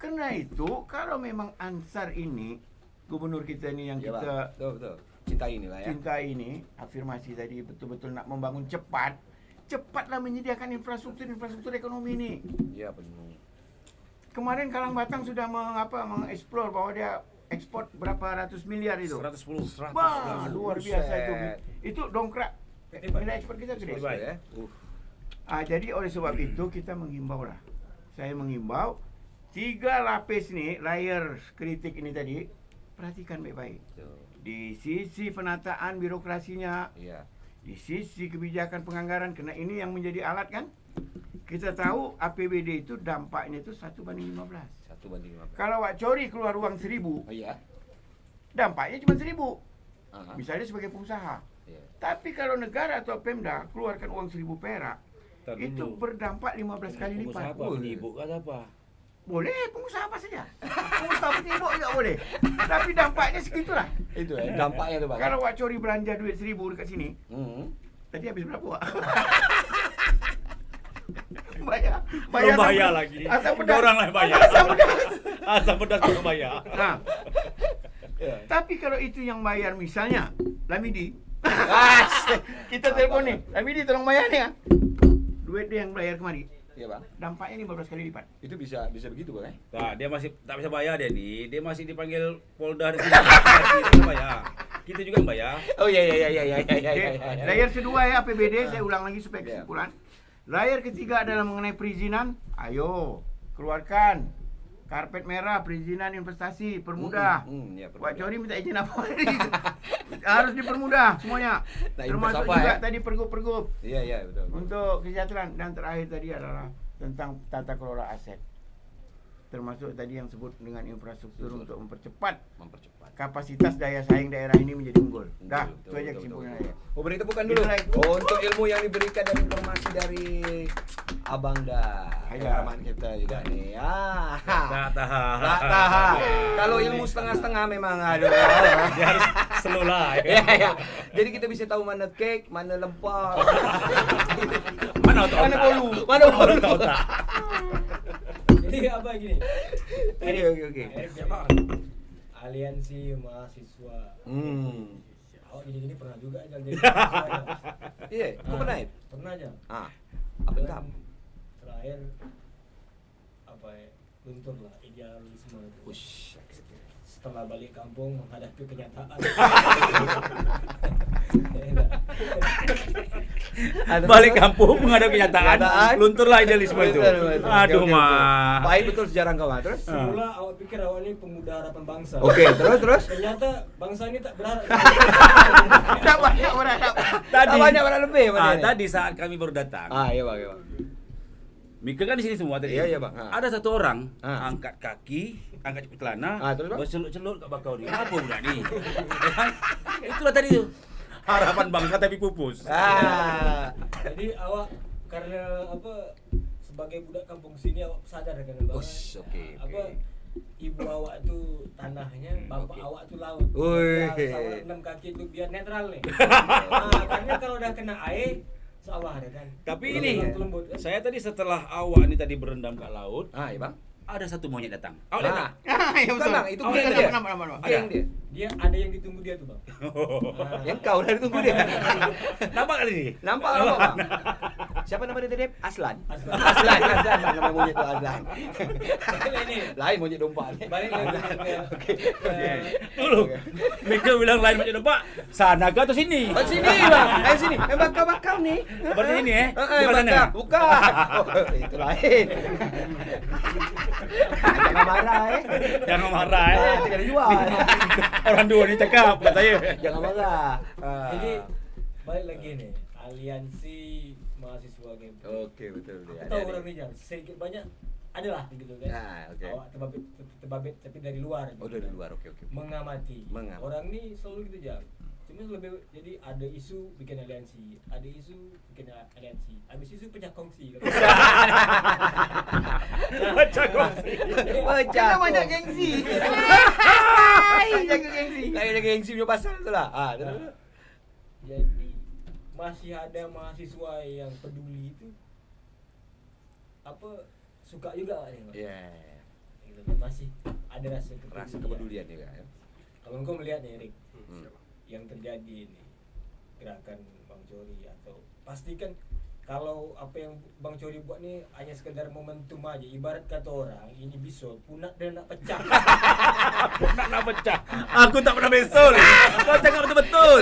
Karena itu kalau memang Ansar ini gubernur kita ini yang kita betul. Cintai inilah ya. cinta ini, afirmasi tadi betul-betul nak membangun cepatlah menyediakan infrastruktur ekonomi ini. Iya, benar. Kemarin Kalang Batang sudah mengeksplor bahwa dia ekspor berapa ratus miliar itu. 110. Wah, luar biasa itu. Itu dongkrak nilai ekspor kita gede. Ya. Jadi oleh sebab itu kita menghimbau lah. Saya menghimbau 3 lapis nih, layer kritik ini tadi, perhatikan baik-baik. Di sisi penataan birokrasinya, Iya. Di sisi kebijakan penganggaran, karena ini yang menjadi alat kan. Kita tahu APBD itu dampaknya itu 1:15. 1:15. Kalau Wak Cori keluar uang 1.000, Oh iya. dampaknya cuma 1.000. Aha. Misalnya sebagai pengusaha. Iya. Tapi kalau negara atau Pemda keluarkan uang 1.000 perak, Ntar itu dulu. berdampak 15 kali Pengusaha lipat. apa? Penibuk kata apa? Boleh, pengusaha apa saja. Pengusaha penibuk juga boleh. Tapi dampaknya segitulah. Itu ya dampaknya tuh, Bang. Kalau Wak Cori belanja duit 1.000 dekat sini, Hmm. tadi habis berapa, Wak? Belum bayar lagi. Asam Udah pedas. orang lain bayar. Asam pedas. Asam pedas belum bayar. Nah, Ya. tapi kalau itu yang bayar misalnya Lamidi, Ah, kita telepon nih, Lamidi tolong bayar nih ya. Duit dia yang bayar kemari, Iya, Bang. dampaknya 15 kali lipat. Itu bisa begitu, Bang, Nah, dia masih tak bisa bayar dia nih. Dia masih dipanggil Polda di sini. Kita bayar. Kita juga yang bayar. Oh iya. Oke, layer kedua ya APBD, saya ulang lagi supaya Iya. kesimpulan. Layer ketiga adalah mengenai perizinan. Ayo, keluarkan karpet merah perizinan investasi, permudah. Ya, Wak Cori minta izin apa? Harus dipermudah semuanya. Nah, Termasuk invest apa, juga ya? tadi pergub-pergub Iya, betul. untuk kesejahteraan, dan terakhir tadi adalah tentang tata kelola aset. Termasuk tadi yang sebut dengan infrastruktur Betul. untuk mempercepat Mempercepat. kapasitas daya saing daerah ini menjadi unggul. Dah, Betul, itu aja betul, kesimpulannya. betul. Oh, beri tepukan dulu. Itulah itu. Untuk ilmu yang diberikan dan informasi dari Abang dah. Haidar. Kameraman kita juga nih. Ah. Tak tahan. Tak tahan. Kalau ilmu setengah-setengah memang aduh. Dia harus slow lah. Ya. Jadi kita bisa tahu mana cake, mana lempar, Mana otak? mana bolu, mana bolu. Otak. Jadi apa gini? Oke. Aliansi mahasiswa. Awak gini-gini pernah juga aja jadi mahasiswa. Iya, kok pernah ya? Pernah aja. Apa itu? Dan terakhir apa ya? Luntur lah idealisme itu. Ush. Setelah balik kampung menghadapi kenyataan. Balik kampung menghadapi kenyataan, Kenyataan. lunturlah idealisme itu. Betul. Aduh Oke. mah. Baik betul sejarah kau, Mas. Terus? Semula awak pikir awak ini pemuda harapan bangsa. Oke, terus. Ternyata bangsa ini tak berharap. Tak banyak berharap. Tadi Tak banyak orang lebih mana ini? tadi saat kami baru datang. Iya, Bang. Mika kan di sini semua tadi. Iya, Bang. Ada satu orang Ah. angkat kaki, angkat cepet celana, Terus, Bang? bercelut-celut kat bakau dia. Apa budak ni? Ya kan? Itulah tadi tu. Harapan bangsa tapi pupus. Jadi awak karena apa sebagai budak kampung sini awak sadar kan bahwa Ush, oke. apa ibu awak tu tanahnya, bapak Oke. awak tu laut. Wih. Awak 6 kaki tu biar netral nih. Karena kalau dah kena air sawah ada kan. Tapi ini, Lembut, kan? saya tadi setelah awak ni tadi berendam kat laut, Iya, Bang. ada satu monyet datang. Awak lihat tak? Ya Bukan, betul. Bang, itu Oh, geng nampak, dia. nampak. Geng dia. Dia ada yang ditunggu dia tu bang. Yang kau dah ditunggu dia. Nampak kali ni? Nampak, Bang. Siapa nama dia tadi? Aslan. Aslan. Aslan. Nama monyet tu Aslan. Balik ni. Lain monyet domba ni. Balik lagi ke Dulu. Mika bilang lain macam nampak. Sana ke atau sini? Oh, sini, Bang. Sini. Bakal ni. Berarti ini Bukan bukan sana. Bukan. Oh, itu lain. Jangan marah Jangan marah Jangan jual. Orang dua ni cakap kat saya. Jangan marah. Jadi balik lagi nih aliansi mahasiswa game. Oke, betul. Aku tahu orang Rijal sedikit banyak adalah gitu kan. Oke. Awak terbabit tapi dari luar. Oh, dari luar. Oke. Mengamati. Mengamati. Orang nih selalu gitu jam. Cuma lebih jadi ada isu bikin aliansi, ada isu bikin aliansi, habis isu pecah kongsi. Baca kongsi. Kita banyak gengsi. Jaga gengsi. Kayak gengsi punya pasal tu lah. Terus. Jadi masih ada mahasiswa yang peduli itu apa suka juga nih. Ya. Gitu kan, masih ada rasa Kepedulian juga ya. Kalau engkau melihat nih Rick, Hmm. yang terjadi ini gerakan Bang Cori atau pastikan kalau apa yang Bang Cori buat ni hanya sekedar momentum aja, ibarat kata orang ini bisul punak dan nak pecah. Nak pecah. Aku tak pernah besul. Kau cakap betul-betul.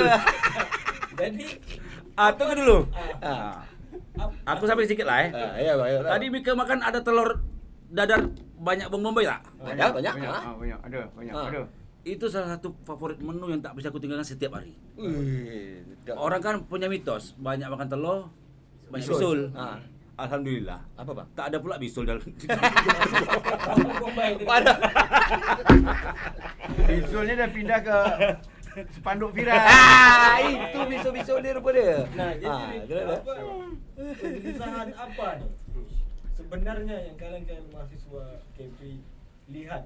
Jadi Tunggu dulu. ap- Aku sampai sedikit lah Ya, Bang. Tadi Mika makan ada telur dadar banyak bawang bombay tak? Ada banyak. Banyak, ada, banyak, Ah. ada. Itu salah satu favorit menu yang tak bisa aku tinggalkan setiap hari. Wih, Orang kan punya mitos, banyak makan telur, banyak bisul. Ah. Alhamdulillah. Apa bang? Tak ada pula bisul dalam. Ada. Bisulnya dah pindah ke spanduk viral. Itu bisul-bisul dia rupa dia. Nah, jadi terus. apa? Kegelisahan apa nih? Sebenarnya yang kalian mahasiswa KP lihat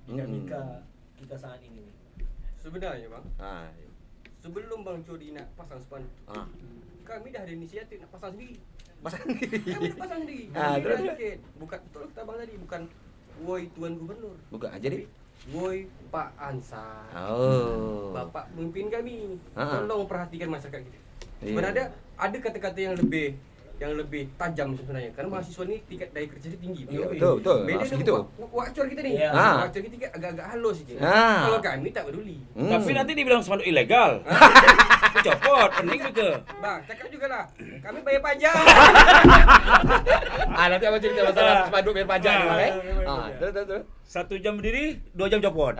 dinamika kita saat ini nih. Sebenarnya bang, Ah. sebelum Bang Jody nak pasang spanduk, Ah. kami dah ada inisiatif nak pasang sendiri. Pasang Kami dah pasang sendiri. Ah, Kami terus? dah sikit. Bukan betul kata abang tadi, bukan woi Tuan Gubernur. Buka aja deh. Woi Pak Ansar. Oh. Bapak pemimpin kami. Ah. Tolong perhatikan masyarakat kita. Iya. Sebenarnya ada kata-kata yang lebih tajam sebenarnya. Karena mahasiswa ni tingkat daya kerja dia tinggi. Iya, betul. Beda Maksud dengan gitu. wakcor kita ni. Ya. Ah. Wakcor kita agak-agak halus sikit. Ah. Kalau kami tak peduli. Tapi nanti dibilang spanduk ilegal. Copot, pening ke? Bang, cakap jugalah. Kami bayar pajak. Nanti abang cerita masalah spanduk bayar pajak ni bang. Terus. 1 jam berdiri, 2 jam copot.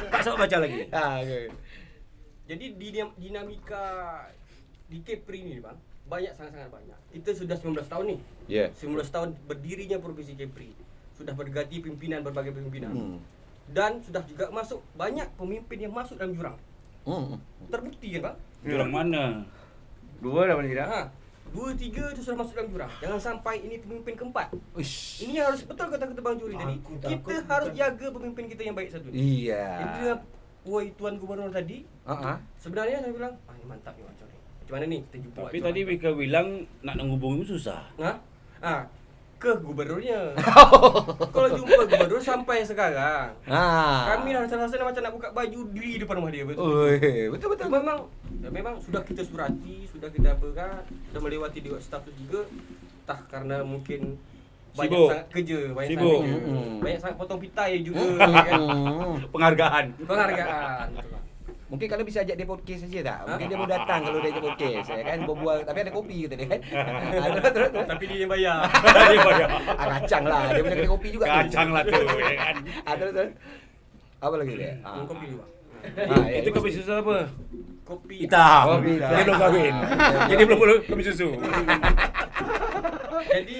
Tak sempat baca lagi. Okay. Jadi dinamika di Kepri ni bang, sangat-sangat banyak. Kita sudah 19 tahun ni. Yeah. 19 tahun berdirinya Provinsi Kepri. Sudah berganti pimpinan, berbagai pimpinan. Dan sudah juga masuk banyak pemimpin yang masuk dalam jurang. Terbukti kan bang? Jurang mana? 2 dah paling tidak. 2, 3 itu sudah masuk dalam jurang. Jangan sampai ini pemimpin keempat. Uish. Ini harus betul kata-kata Bang Juri tadi. Aku Kita takut harus bukan. jaga pemimpin kita yang baik satu ni. Iya. Jadi dengan woi Tuan Gubernur tadi, sebenarnya saya bilang, ini mantap ni Macam ni. Macam mana ni kita jumpa. Tapi Wak tadi Cor. Mika bilang nak menghubungi susah. Ke gubernurnya. Kalau jumpa gubernur sampai sekarang, kami dah rasa-rasa macam nak buka baju diri depan rumah dia. Betul. Memang sudah kita surati, sudah kita apa kan, sudah melewati di status juga. Entah karena mungkin banyak Sibuk. sangat kerja, Sibuk. banyak sangat potong pitai juga kan. Penghargaan. Penghargaan. Betul, Bang. Mungkin kalau bisa ajak dia podcast saja tak? Mungkin dia mau datang kalau dia ajak podcast ya kan berbual tapi ada kopi kata dia kan. Terus. Tapi dia yang bayar. Dia bayar. Kacang lah dia punya kedai kopi juga. Kacang lah tu, ya kan. Terus. Apa lagi dia? Kopi dulu, Bang. Ya, Itu kopi susu apa? Kopi Hitam. Kopi hitam. Dia belum kahwin. Jadi belum boleh kopi susu. Jadi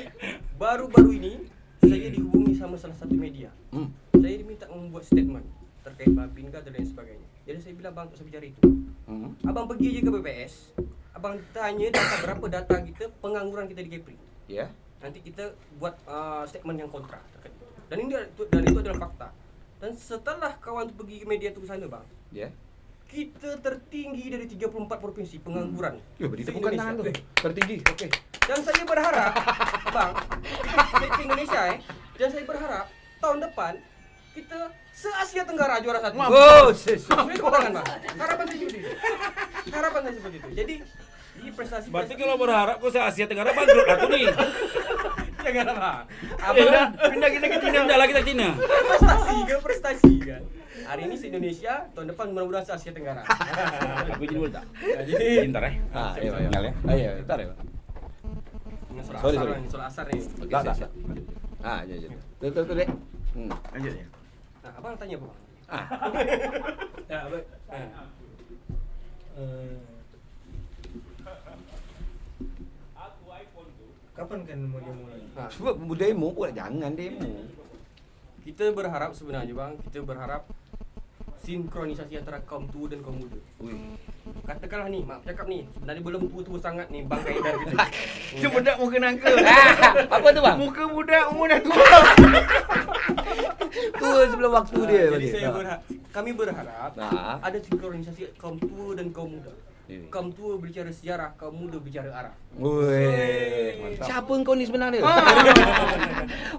baru-baru ini saya dihubungi sama salah satu media. Saya diminta membuat statement terkait Babinka dan lain sebagainya. Jadi saya bilang bang, tak usah bicara itu. Abang pergi je ke BPS, abang tanya berapa data kita pengangguran kita di Kepri. Ya. Nanti kita buat statement yang kontra terkait itu. Dan itu adalah fakta. Dan setelah kawan tu pergi ke media tu ke sana bang, Ya. kita tertinggi dari 34 provinsi pengangguran. Ditepukan tangan tu. Tertinggi. Okey. Dan saya berharap, bang, kita Indonesia dan saya berharap tahun depan kita se-Asia Tenggara juara 1. Boleh tepuk tangan, bang. Harapan saya seperti itu. Harapan saya seperti itu. Jadi di prestasi. Berarti kalau berharap kau se Asia Tenggara bangkrut aku ni. jangan bang. Pindah kita ke Cina. Pindah lah kita ke Cina. Prestasi kan. Hari ini se-Indonesia, tahun depan mudah-mudahan se-Asia Tenggara. Aku jadi boleh tak? Jadi Pintar Iya. Sinyal ya. Ayo, bentar ya. Sorry. Soal asar ni. Tak. Ya. Terus dek. Lanjut ya. Nah, abang tanya apa bang? Ya, baik. Kapan kan mau dimulai? Cuba demo pula jangan demo. Kita berharap sebenarnya bang, kita berharap sinkronisasi antara kaum tua dan kaum muda. Katakanlah ni, mak cakap ni, sebenarnya belum tua-tua sangat ni bang Kaidar kita. Itu budak muka nangka. Apa tu bang? Muka budak umur dah tua. Tua sebelum waktu dia. Jadi kami berharap Nah. ada sinkronisasi kaum tua dan kaum muda. Ini. Kaum tua berbicara sejarah, kaum muda berbicara arah. Mantap. Siapa engkau ni sebenarnya?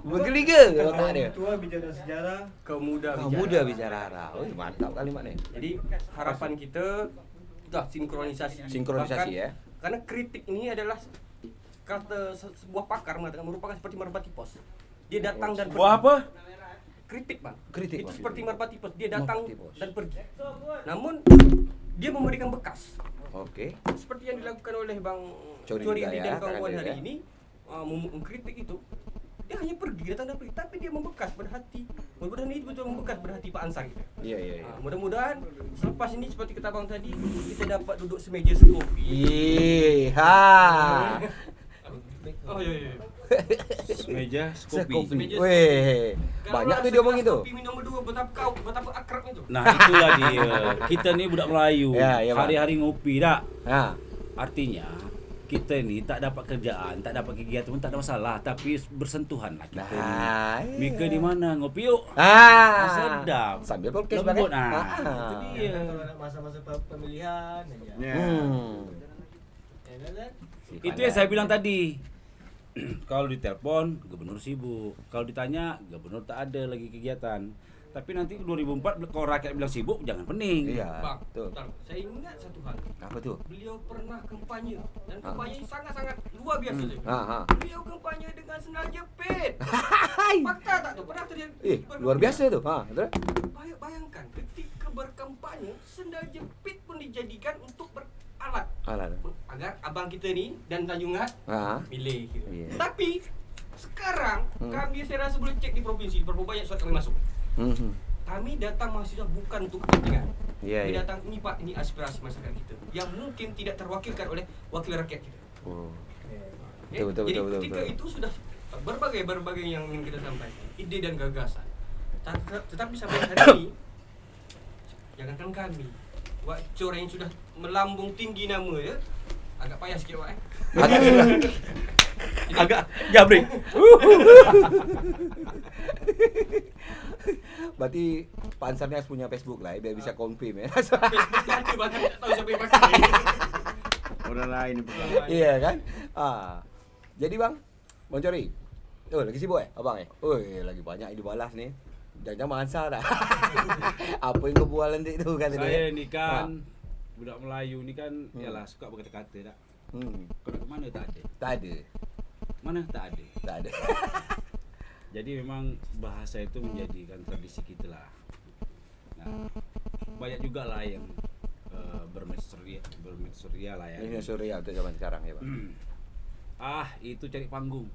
Bergeliga ke otak dia? Tua bicara sejarah, Kaum muda Kau muda bicara arah. Mantap kalimat ni. Jadi harapan kita dah sinkronisasi. Sinkronisasi, Bahkan, ya. Karena kritik ini adalah kata sebuah pakar mengatakan merupakan seperti merpati pos. Dia datang dan Buah apa? Kritik bang. Kritik, Itu bang. seperti merpati pos. Dia datang Merpati pos. dan pergi. Namun dia memberikan bekas. Okey. Seperti yang dilakukan oleh bang Cori Cori juga Ali ya, dan kawan-kawan tangan dia hari ya. ini mengkritik itu. Dia Dia hanya pergi, datang dan pergi, tapi dia membekas pada hati. Mudah-mudahan ini betul membekas pada hati Pak Ansar gitu. Iya. Mudah-mudahan selepas ini seperti kata abang tadi, kita dapat duduk semeja sekopi. Oh iya. Meja skopi. Weh, banyak tuh dia omong itu. Kopi minum berdua, betapa akrabnya tuh. Nah, itulah dia. Kita ni budak Melayu. Ya, ya, Bang. Hari-hari ngopi tak. Ha. Artinya kita ni tak dapat kerjaan, tak dapat kegiatan pun tak ada masalah, tapi bersentuhan lah kita Nah, ni. Mika di mana ngopi yuk. Sedap. Sambil podcast Lembut. bang. Itu dia. Kalau nak masa-masa pemilihan aja. Ya. Ya kan? Itu yang saya bilang tadi. Kalau ditelepon, gubernur sibuk. Kalau ditanya, gubernur tak ada lagi kegiatan. Tapi nanti 2004 kalau rakyat bilang sibuk, jangan pening. Iya. Bang, Betul. bentar. Saya ingat satu hal. Apa tuh? Beliau pernah kampanye dan kampanye sangat-sangat luar biasa. Saya. Ha. Beliau kampanye dengan sendal jepit. Fakta tak tu? Pernah terjadi? Luar biasa tuh. Ha, betul. Bayangkan ketika berkampanye, sendal jepit pun dijadikan untuk beralat Alah. agar abang kita ni dan Tanjung Ngat Ha. milih. Iya. Tapi sekarang kami saya rasa boleh cek di provinsi berapa banyak surat kami masuk. Kami datang mahasiswa bukan untuk kepentingan. Iya, Kami iya. datang ini Pak, ini aspirasi masyarakat kita yang mungkin tidak terwakilkan oleh wakil rakyat kita. Oh. Okay? Betul. Jadi ketika itu sudah berbagai yang ingin kita sampaikan, ide dan gagasan. Tetapi sampai hari ini, jangankan kami, Wak Cor yang sudah melambung tinggi nama ya, agak payah sikit Wak Agak jabrik. Berarti Pak Ansar ni harus punya Facebook lah biar bisa confirm ya. Facebook dia ada bahkan tak tahu siapa yang pakai. Orang lain. Iya kan? Jadi bang Cori. Oh, lagi sibuk abang Oh, lagi banyak yang dibalas ni. Jangan-jangan Bang Ansar dah. Apa yang kau bual nanti tu kata dia. Saya ni kan budak Melayu ni kan ialah suka berkata-kata tak. Kau nak ke mana tak ada. Tak ada. Mana tak ada. Tak ada. Jadi memang bahasa itu menjadikan tradisi kita lah. Nah, banyak juga lah yang bermedsoria lah ya. Ini Surya untuk zaman sekarang ya, Bang. Itu cari panggung.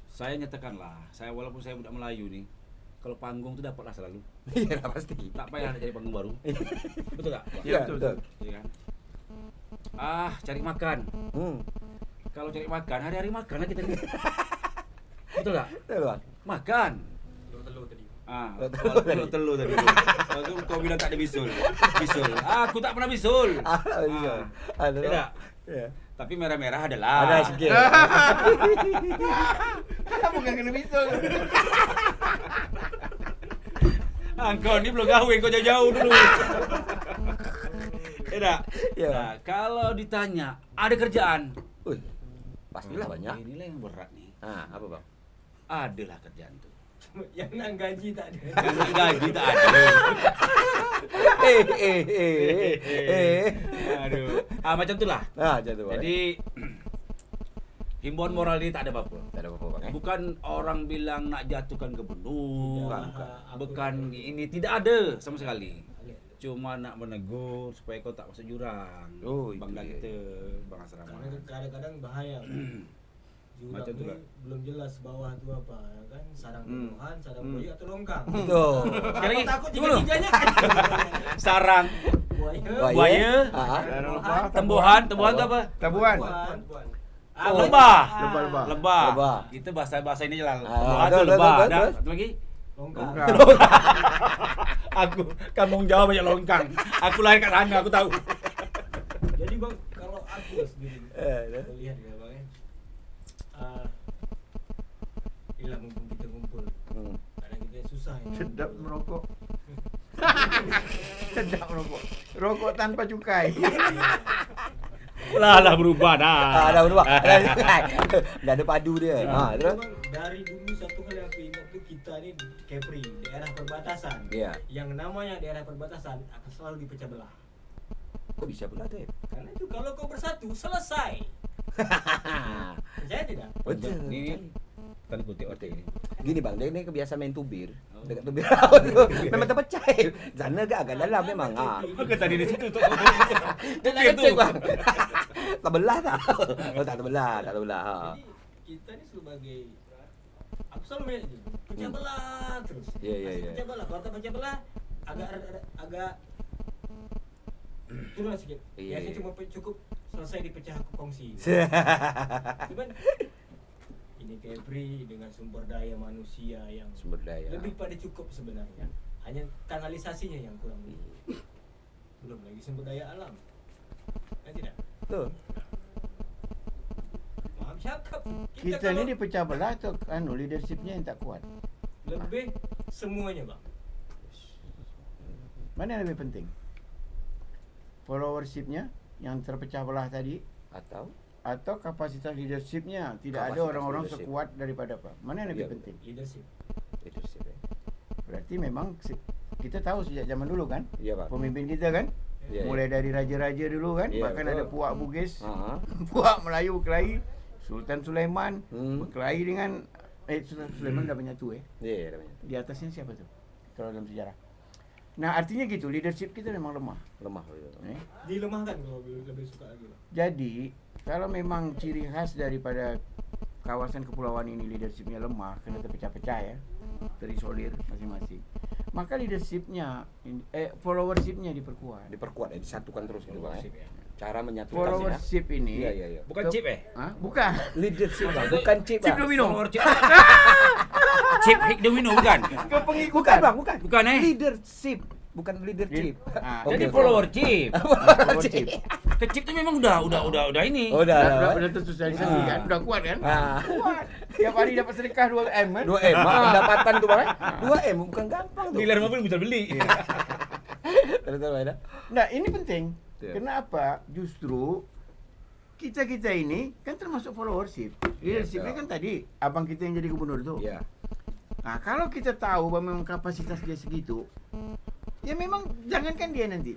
Saya nyatakan lah, walaupun saya budak Melayu nih, kalau panggung tu dapatlah selalu. Iya, pasti. Tak payah nak cari panggung baru. Betul tak? Ya, betul. Iya kan? Cari makan. Kalau cari makan, hari-hari makan lah kita ni. Betul tak? Betul, Bang. Makan. Telur tadi. Telur tadi. Lalu kau bilang tak ada bisul. Aku tak pernah bisul. Ada. Tidak. Ya. Tapi merah-merah adalah. Ada sikit. Bukan kena bisul. Kau ni belum kahwin, kau jauh-jauh dulu. Tidak. Ya. Nah, kalau ditanya ada kerjaan, Pastilah banyak. Inilah yang berat nih. Apa, Bang? Adalah kerjaan tu. Yang nak gaji tak ada. Yang nak gaji tak ada. Aduh. Macam itulah. Macam tu, Bang. Jadi himbauan moral ni tak ada apa-apa. Tak ada apa-apa, Bang. Bukan orang bilang nak jatuhkan gubernur. Bukan. Bukan ini, tidak ada sama sekali. Cuma nak menegur supaya kau tak masuk jurang. Bangga itu dia. kita, Bang Asrama. Karena kadang-kadang bahaya. Jurang Macam tu ni lah. belum jelas bawah tu apa ya kan, sarang tuduhan, sarang proyek atau longkang. Betul. Sekali lagi. Takut Tunggu dulu. tiga-tiganya. Sarang, buaya, tembuhan tu apa? Tabuhan. Lebah. Lebah. Lebah. Kita bahasa ini je lah. Ah, Lebah tu betul, lebah. betul, Dah, betul. satu lagi. Longkang. Aku kampung Jawa banyak longkang. Aku lahir kat sana, aku tahu. Jadi bang, kalau aku sendiri lihat ya bang ya, inilah mumpung kita kumpul, kadang kita susah ya. Sedap merokok. Sedap merokok. Rokok tanpa cukai. Lah berubah dah. Dah berubah. Dah ada padu dia. Terus. Bang, dari dulu satu hal yang aku ingat tu, kita ni Kepri, daerah perbatasan. Iya. Yang namanya daerah perbatasan akan selalu dipecah belah. Kok bisa pula tu? Karena itu kalau kau bersatu selesai. Percaya tidak? Betul. Ini tanda kutip arti ini. Gini bang, dia ni kebiasa main tubir. Dekat tubir laut tu memang terpecah. Sana ke agak dalam memang. Aku tadi di situ tu. Dia nak cek bang. Tak belah tak? Oh tak terbelah, tak terbelah. Jadi kita ini sebagai aku selalu melihat itu pecah belah terus. Iya. Pecah belah. Kalau tak pecah belah agak turun sedikit. Iya. Biasanya cuma cukup selesai dipecah kongsi. Cuman ini Kepri dengan sumber daya manusia yang Sumber daya. lebih pada cukup sebenarnya. Hanya kanalisasinya yang kurang. Belum lagi sumber daya alam. Kan tidak? Betul. Maaf cakap. Kita kalau ini dipecah belah atau leadershipnya yang tak kuat? lebih semuanya, Bang. Mana yang lebih penting? Followershipnya yang terpecah belah tadi atau kapasitas leadershipnya? Tidak ada Kapasitas orang-orang leadership. sekuat daripada apa? Mana yang lebih Iya. penting? Leadership. Leadership ya. Berarti memang kita tahu sejak zaman dulu kan, Iya, Pak. pemimpin kita kan, Iya, mulai dari raja-raja dulu kan, Iya, bahkan betul. ada Puak Bugis, Heeh. Puak Melayu berkelahi, Sultan Sulaiman berkelahi dengan Sultan Sulaiman udah menyatu Iya, namanya. Di atasnya siapa tuh? Kalau dalam sejarah. Nah, artinya gitu, leadership kita memang lemah. Lemah gitu. Dilemahkan kalau lebih suka lagi, Bang. Jadi, kalau memang ciri khas daripada kawasan kepulauan ini leadershipnya lemah, karena terpecah-pecah ya, terisolir masing-masing, maka leadershipnya, followershipnya diperkuat. Diperkuat ya, disatukan terus gitu, Bang. Followership, ya. Cara menyatukan Followership ini, Iya. Bukan chip Hah? Bukan. Leadership, Bang. Bukan chip, Chip Bang. domino. Follower chip. Chip hik domino bukan. Bukan, Bang, bukan. Bukan, Leadership, bukan leadership. Ah, Jadi Oke, follower chip. Followership. Ke chip itu memang udah ini. Udah tersosialisasi kan, udah kuat kan? Ah. Kuat. Tiap hari dapat sedekah 2M kan? 2M, pendapatan tuh, Bang. 2M bukan gampang tuh. Dealer mobil bisa beli. Terus ada. Nah, ini penting. Iya. Kenapa? Justru kita ini kan termasuk followership. Leadershipnya betul. kan tadi abang kita yang jadi gubernur tuh. Iya. Nah, kalau kita tahu bahwa memang kapasitas dia segitu, ya memang jangankan dia nanti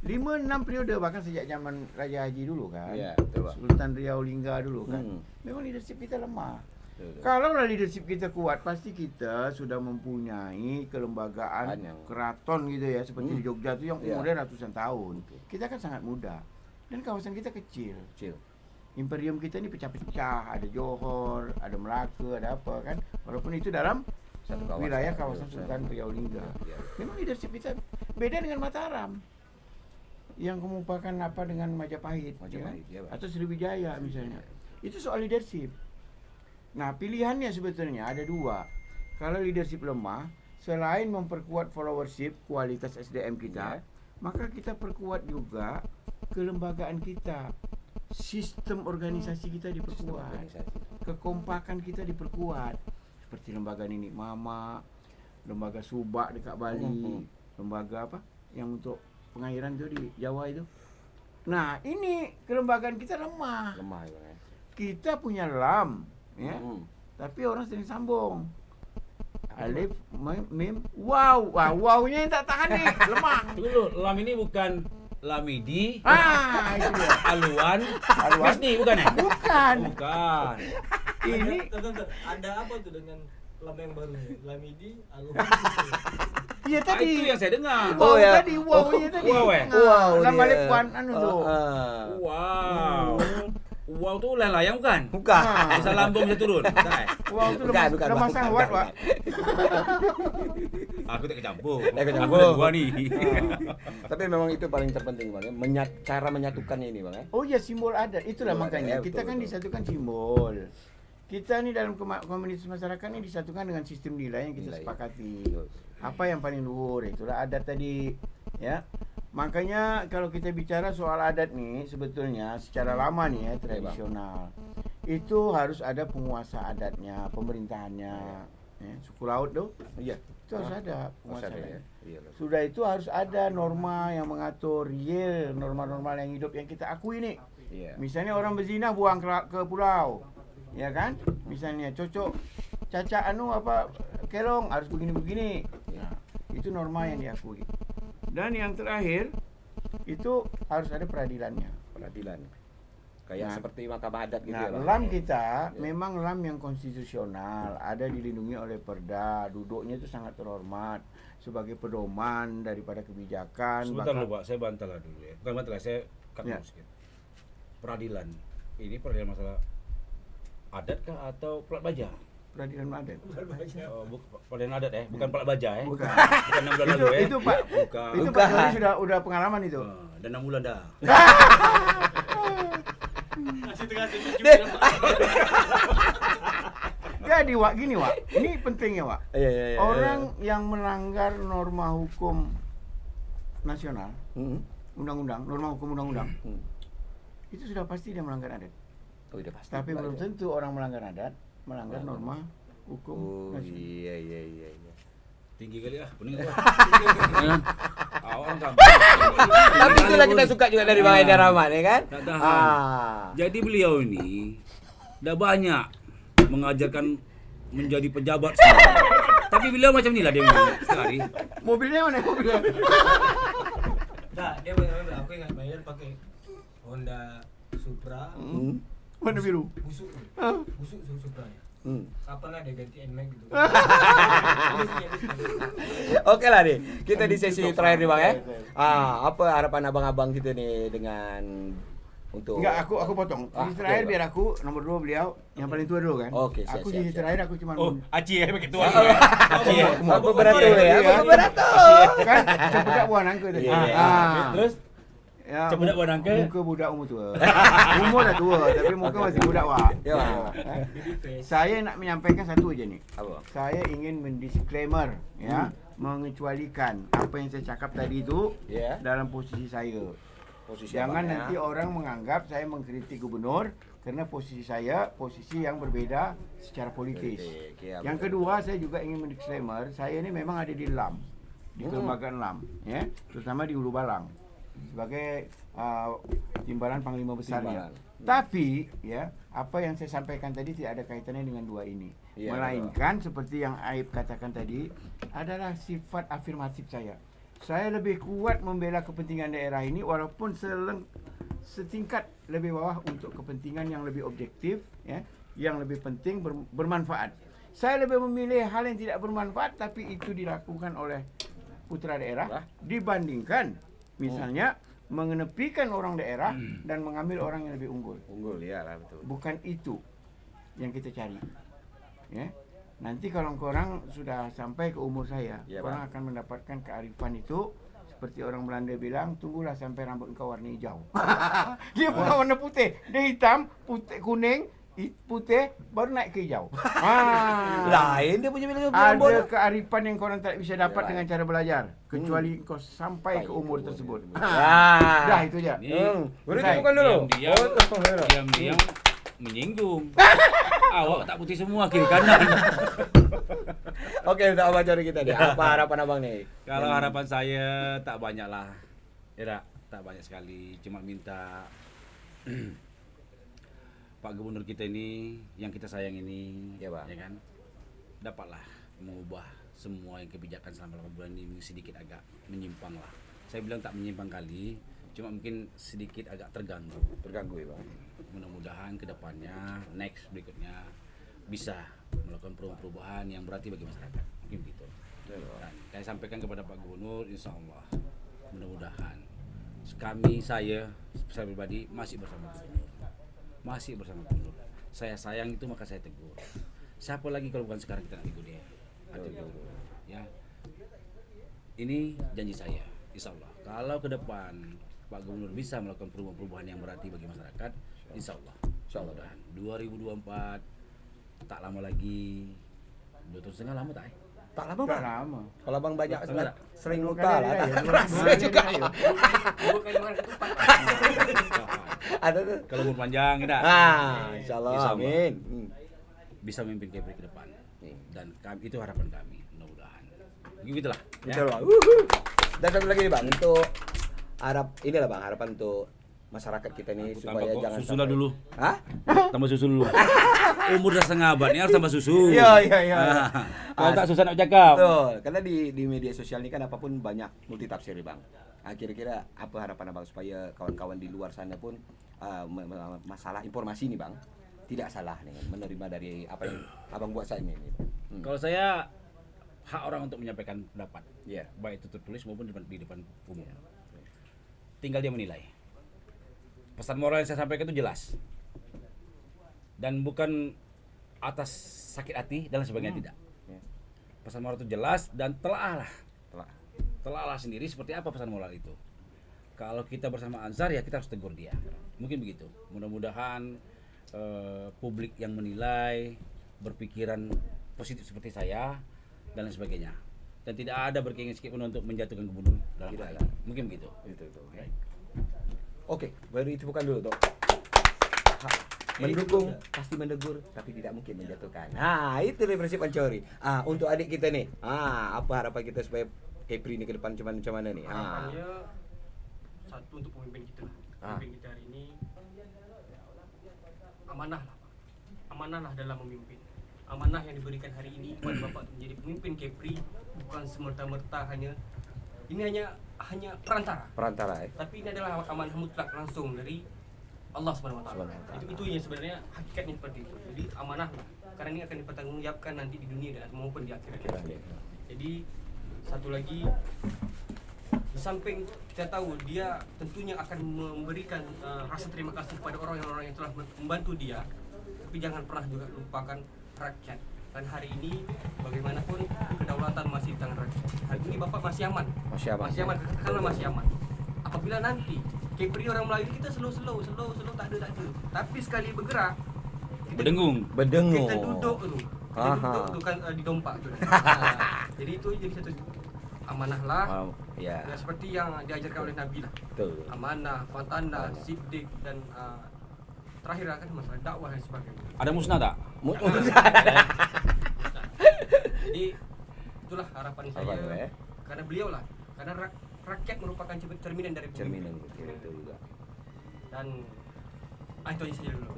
5-6 periode, bahkan sejak zaman Raja Haji dulu kan, Iya, betul, Pak. Sultan Riau Lingga dulu kan, Hmm. memang leadership kita lemah. Betul. Kalau leadership kita kuat, pasti kita sudah mempunyai kelembagaan Yang- keraton gitu ya, seperti di Jogja itu yang Iya. umurnya ratusan tahun. Kita kan sangat muda dan kawasan kita kecil. Kecil. Imperium kita ini pecah-pecah, ada Johor, ada Melaka, ada apa kan. Walaupun itu dalam Satu kawasan. wilayah kawasan Sultan Riau Lingga. Iya. Memang leadership kita beda dengan Mataram yang kemupakan apa dengan Majapahit, Majapahit, ya iya, kan? Pak. Atau Sriwijaya misalnya. Itu soal leadership. Nah, pilihannya sebetulnya ada dua. Kalau leadership lemah, selain memperkuat followership, kualitas SDM kita, maka kita perkuat juga kelembagaan kita. Sistem organisasi kita diperkuat. Organisasi. Kekompakan kita diperkuat. Seperti lembaga ini Mama, lembaga Subak dekat Bali, lembaga apa yang untuk pengairan itu di Jawa itu. Nah, ini kelembagaan kita lemah. Lemah ya, Bang. Ya. Kita punya lam, ya. Hmm. Tapi orang sering sambung. Alif, mim, wow. Wah, wow-nya yang tak tahan nih, lemah. Dulu lam ini bukan Lamidi, Ah, itu dia. Aluan, Aluan. Misni bukan ya? Bukan. Bukan. Ini Tunggu. Ada apa tuh dengan lama yang baru nih? Lamidi, iya Ah, tadi. itu yang saya dengar. Wow Oh, ya. tadi, wow-nya tadi. wow, ya? Wow, Lam dia. Alif Wan anu tuh. Wow. Wow tuh layang bukan? Bukan. Ah. Bisa lambung bisa turun. Nah, Wow itu Bukan, bukan, lemah bukan, sahwat, bukan, Pak. aku tak kecampur. Kecampur. Aku ada dua nih. Tapi memang itu paling terpenting, Bang. Ya. Cara menyatukannya ini, Bang. Ya. Oh ya, simbol adat. Itulah Simbol makanya adat, kita betul, kan betul. disatukan simbol. Kita nih dalam komunitas masyarakat ini disatukan dengan sistem nilai yang kita Nilai. sepakati. Betul. Apa yang paling luhur, itulah adat tadi, ya. Makanya kalau kita bicara soal adat nih, sebetulnya secara lama nih ya, tradisional, itu harus ada penguasa adatnya, pemerintahannya, ya. Suku laut tuh, Iya. itu harus ada penguasa Ada ya. adatnya. Iya. Bang. Sudah itu harus ada norma yang mengatur real, norma-norma yang hidup yang kita akui nih. Iya. Misalnya orang berzina buang ke pulau, ya kan? Misalnya cocok caca kelong harus begini-begini. Nah, itu norma yang diakui. Dan yang terakhir itu harus ada peradilannya. Peradilan. Kayak Nah. seperti mahkamah adat gitu Nah, ya, Bang. lam kita Ya. memang lam yang konstitusional, ada dilindungi oleh perda, duduknya itu sangat terhormat sebagai pedoman daripada kebijakan. Sebentar bahkan- loh Pak, saya bantah dulu ya. Bukan bantah, saya cut Ya. dulu sedikit. Peradilan. Ini peradilan masalah adat kah atau pelat baja? Peradilan adat. Oh, peradilan adat bukan pelat baja Bukan. Bukan 6 bulan lalu Itu Pak. Bukan. Itu Pak Joni udah pengalaman itu. Dan 6 bulan dah. Masih tengah sini Jadi Wak, gini Wak, ini pentingnya Wak. Iya. Orang yang melanggar norma hukum nasional, undang-undang, norma hukum undang-undang, itu sudah pasti dia melanggar adat. Oh, udah pasti. Tapi belum tentu orang melanggar adat, melanggar norma hukum Oh, nasional. iya. Tinggi kali pening gua. Orang kan. Tapi itulah kita suka juga dari Bang Haidar Rahman, ya kan? Tak tahan. Jadi beliau ini dah banyak mengajarkan menjadi pejabat sekarang. Tapi beliau macam inilah dia sekali. Mobilnya mana mobilnya? Nah, dia benar-benar aku ingat bayar pakai Honda Supra. Warna biru. Busuk Supranya. Kapan ada ganti NMAX gitu. Oke lah nih, kita di sesi terakhir nih Bang ya. Apa harapan abang-abang kita nih dengan untuk Enggak, aku potong. Sisi terakhir oke, biar aku nomor 2 beliau yang paling tua dulu kan. Oke, siap, Aku siap, sisi siap. terakhir aku cuma Aci begitu tua. Apa berat tuh ya? Iya. Apa berat tuh? kan cepedak buah nangka tadi. Iya. Terus Ya, cepedak buah nangka? Muka budak umur tua. Umur dah tua tapi muka masih budak Wak. Ya, Bang. Saya nak menyampaikan satu aja nih. Apa? Saya ingin mendisclaimer ya, mengecualikan apa yang saya cakap tadi itu Ya. dalam posisi saya. Posisi Jangan abang, ya. nanti orang menganggap saya mengkritik gubernur karena posisi saya posisi yang berbeda secara politis. Politik, ya, Yang betul. kedua saya juga ingin mendisclaimer, saya ini memang ada di LAM, di kelembagaan LAM, ya, terutama di Hulu Balang sebagai timbalan panglima besarnya. Timbalan. Tapi ya apa yang saya sampaikan tadi tidak ada kaitannya dengan dua ini, Iya, melainkan seperti yang Aib katakan tadi adalah sifat afirmatif saya. Saya lebih kuat membela kepentingan daerah ini walaupun setingkat lebih bawah untuk kepentingan yang lebih objektif, ya, yang lebih penting bermanfaat. Saya lebih memilih hal yang tidak bermanfaat tapi itu dilakukan oleh putra daerah dibandingkan misalnya mengenepikan orang daerah dan mengambil orang yang lebih unggul. Unggul ya lah betul. Bukan itu yang kita cari. Ya. Nanti kalau korang sudah sampai ke umur saya, Ya, korang Bang. akan mendapatkan kearifan itu seperti orang Belanda bilang, tunggulah sampai rambut engkau warna hijau. Dia bukan warna putih, dia hitam, putih, kuning, putih, baru naik ke hijau. Lain dia punya bilang Ada kearifan yang korang tak bisa dapat Ya, dengan cara belajar, kecuali kau sampai ke umur tersebut. Ya. Dah itu aja. Boleh Selesai. tunjukkan dulu. Diam-diam menyinggung. Awak tak putih semua kiri kanan. Oke, untuk abang cari kita nih. Apa harapan abang nih? Kalau harapan saya tak banyak lah. Ya, tak banyak sekali. Cuma minta Pak Gubernur kita ini, yang kita sayang ini, Ya, Bang. kan, dapatlah mengubah semua yang kebijakan selama 8 bulan ini sedikit agak menyimpang lah. Saya bilang tak menyimpang kali, cuma mungkin sedikit agak terganggu. Terganggu ya bang. Mudah-mudahan ke depannya, next berikutnya bisa melakukan perubahan yang berarti bagi masyarakat. Mungkin begitu. Dan saya sampaikan kepada Pak Gubernur, insya Allah mudah-mudahan saya pribadi masih bersama Gubernur. Masih bersama Gubernur. Saya sayang itu maka saya tegur. Siapa lagi kalau bukan sekarang kita nak tegur dia? Ada gitu. Ya. Ini janji saya, insya Allah. Kalau ke depan Pak Gubernur bisa melakukan perubahan-perubahan yang berarti bagi masyarakat, insya Allah. Mudah-mudahan 2024 tak lama lagi. 2 tahun setengah lama tak? Tak lama Tak bang. lama. Kalau bang banyak Tak sebenarnya lama. sering Dua lupa kali lah. ada Tak ya, terasa dua kali juga. ada ya. Bukan orang ketupat. Ada tuh. Kalau umur panjang tidak? Insya Allah. Insya Allah. Amin. Bisa memimpin Kepri ke depan. Dan itu harapan kami, mudah-mudahan. Begitulah. Betul bang. Dan satu lagi nih bang, untuk inilah bang harapan untuk masyarakat kita nih supaya jangan susu lah dulu. Hah? Tambah susu dulu. Umur dah setengah abad ni harus tambah susu. Iya. Kalau tak susah nak bercakap. Betul. Karena di media sosial ini kan apapun banyak multi tafsir nih bang. Kira-kira apa harapan abang supaya kawan-kawan di luar sana pun masalah informasi nih bang tidak salah nih menerima dari apa yang abang buat saat ini. Kalau saya hak orang untuk menyampaikan pendapat, Iya. baik itu tertulis maupun di depan umum. Tinggal dia menilai. Pesan moral yang saya sampaikan itu jelas. Dan bukan atas sakit hati dan lain sebagainya, tidak. Pesan moral itu jelas dan telahlah sendiri seperti apa pesan moral itu. Kalau kita bersama Ansar ya kita harus tegur dia. Mungkin begitu. Mudah-mudahan publik yang menilai berpikiran positif seperti saya dan lain sebagainya. Dan tidak ada berkeinginan sedikit pun untuk menjatuhkan gubernur dalam hal ini. Mungkin begitu. Itu. Oke, baru itu bukan dulu, Dok. Mendukung pasti menegur tapi tidak mungkin menjatuhkan. Nah, itu prinsip Pancori. Untuk adik kita nih. Apa harapan kita supaya Kepri ini ke depan macam mana nih? Harapannya satu untuk pemimpin kita lah. Pemimpin kita hari ini amanah lah, Pak. Amanah lah dalam memimpin. Amanah yang diberikan hari ini kepada Bapak menjadi pemimpin Kepri bukan semerta-merta hanya perantara. Tapi ini adalah amanah mutlak langsung dari Allah Subhanahu wa taala. Itu yang sebenarnya hakikatnya seperti itu. Jadi amanah lah. Karena ini akan dipertanggungjawabkan nanti di dunia dan maupun di akhirat. Jadi satu lagi, di samping kita tahu dia tentunya akan memberikan rasa terima kasih kepada orang-orang yang telah membantu dia, tapi jangan pernah juga lupakan rakyat. Dan hari ini bagaimanapun kedaulatan masih di tangan rakyat. Hari ini Bapak masih aman. Katakanlah masih aman. Apabila nanti Kepri orang Melayu kita slow tak ada. Tapi sekali bergerak Berdengung. Kita duduk tu. Kan di dompak tu. Jadi itu jadi satu amanah lah. Ya seperti yang diajarkan oleh Nabi lah. Betul. Amanah, fatanah, siddiq dan terakhir akan masalah dakwah dan sebagainya. Ada musnah tak? Jadi itulah harapan saya. Karena beliau lah. Karena rakyat merupakan cerminan dari pemimpin. Betul juga. Dan itu aja saja dulu.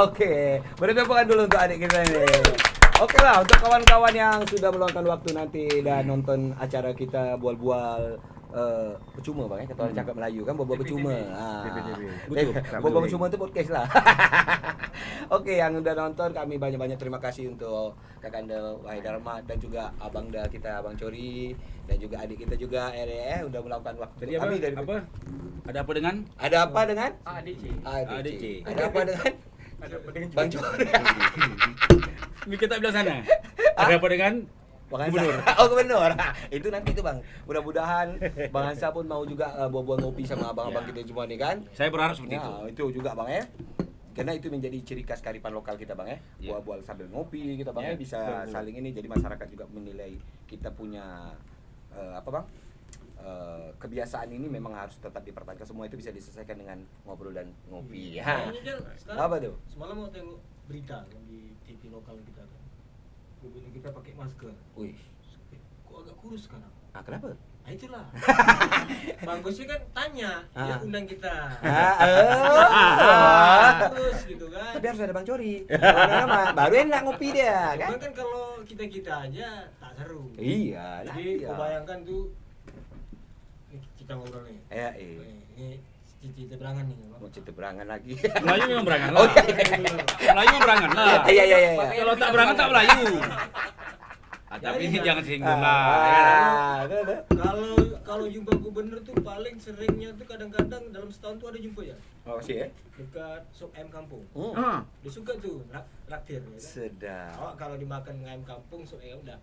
Oke. Beri tepukan dulu untuk adik kita ini. Oke lah, untuk kawan-kawan yang sudah meluangkan waktu nanti dan nonton acara kita bual-bual percuma bang, kata orang cakap Melayu kan, bual-bual percuma. Bual-bual percuma itu podcast lah. Oke, yang udah nonton kami banyak-banyak terima kasih untuk Kakanda Wahid Rahmat dan juga Abang kita Abang Cori dan juga adik kita juga udah melakukan waktu. Jadi apa? Ada apa dengan? Ada apa dengan? ADC. Ada apa dengan? Bang Cori. Kita bilang sana. Ada apa dengan? Gubernur. Gubernur. Itu nanti itu Bang. Mudah-mudahan Bang Hansa pun mau juga buat ngopi sama abang-abang kita semua nih kan. Saya berharap seperti itu. Itu juga Bang ya. Karena itu menjadi ciri khas kearifan lokal kita Bang ya. Buat sambil ngopi kita Bang ya bisa saling ini, jadi masyarakat juga menilai kita punya kebiasaan ini memang harus tetap dipertahankan. Semua itu bisa diselesaikan dengan ngobrol dan ngopi. Apa tuh? Semalam mau tengok berita di TV lokal kita kan. Gubernur kita pakai masker. Wih, Kok agak kurus sekarang? Kenapa? Itulah. Bagusnya kan tanya, dia undang kita. Terus gitu kan. Tapi harus ada Bang Cori. Baru enak ngopi dia kan. Cuman kan kalau kita aja tak seru. Iya. Jadi kau bayangkan tuh kita ngobrol nih. Ini Cici berangan nih. Mau cerita berangan lagi. Melayu memang berangan lah. Melayu memang berangan lah. Iya. Kalau tak berangan tak Melayu. Tapi ini jangan singgung lah. Kalau jumpa gubernur tuh paling seringnya tuh kadang-kadang dalam setahun tuh ada jumpa ya. Oh sih ya? Dekat sop ayam kampung. Dia suka tuh traktir ya kan? Sedap. Kalau dimakan ayam kampung sop ayam udah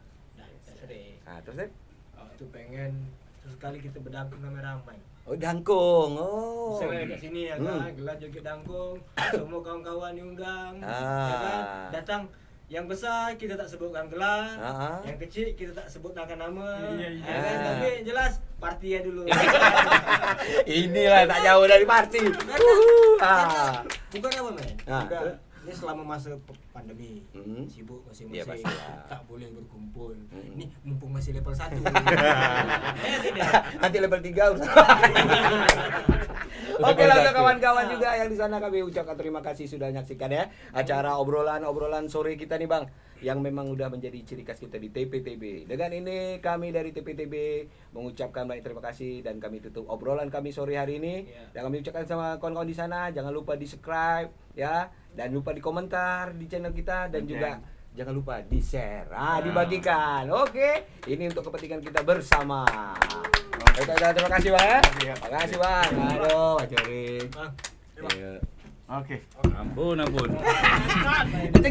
sering. Terus deh? Itu pengen sesekali kita berdangkung ramai-ramai. Oh dangkung. Misalnya kat sini ya kan, gelar joget dangkung, semua kawan-kawan diundang, ya kan, datang. Yang besar kita tak sebutkan gelar, yang kecil kita tak sebutkan nama, ya kan? Tapi jelas party ya dulu. Inilah tak jauh dari party. Bukan apa men? Ini selama masa pandemi, sibuk masing-masing, tak boleh berkumpul. Ini mumpung masih level 1. Nanti level 3 usah. Oke lah untuk kawan-kawan juga yang di sana, kami ucapkan terima kasih sudah menyaksikan ya acara obrolan sore kita nih Bang, yang memang udah menjadi ciri khas kita di TPTB. Dengan ini kami dari TPTB mengucapkan banyak terima kasih dan kami tutup obrolan kami sore hari ini. Dan kami ucapkan sama kawan-kawan di sana, jangan lupa di-subscribe ya, dan lupa di komentar di channel kita dan juga jangan lupa di-share, dibagikan. Oke, ini untuk kepentingan kita bersama. Terima kasih Bang ya. Terima kasih Bang. Aduh, Pak Cori. Oke. Ampun. Kita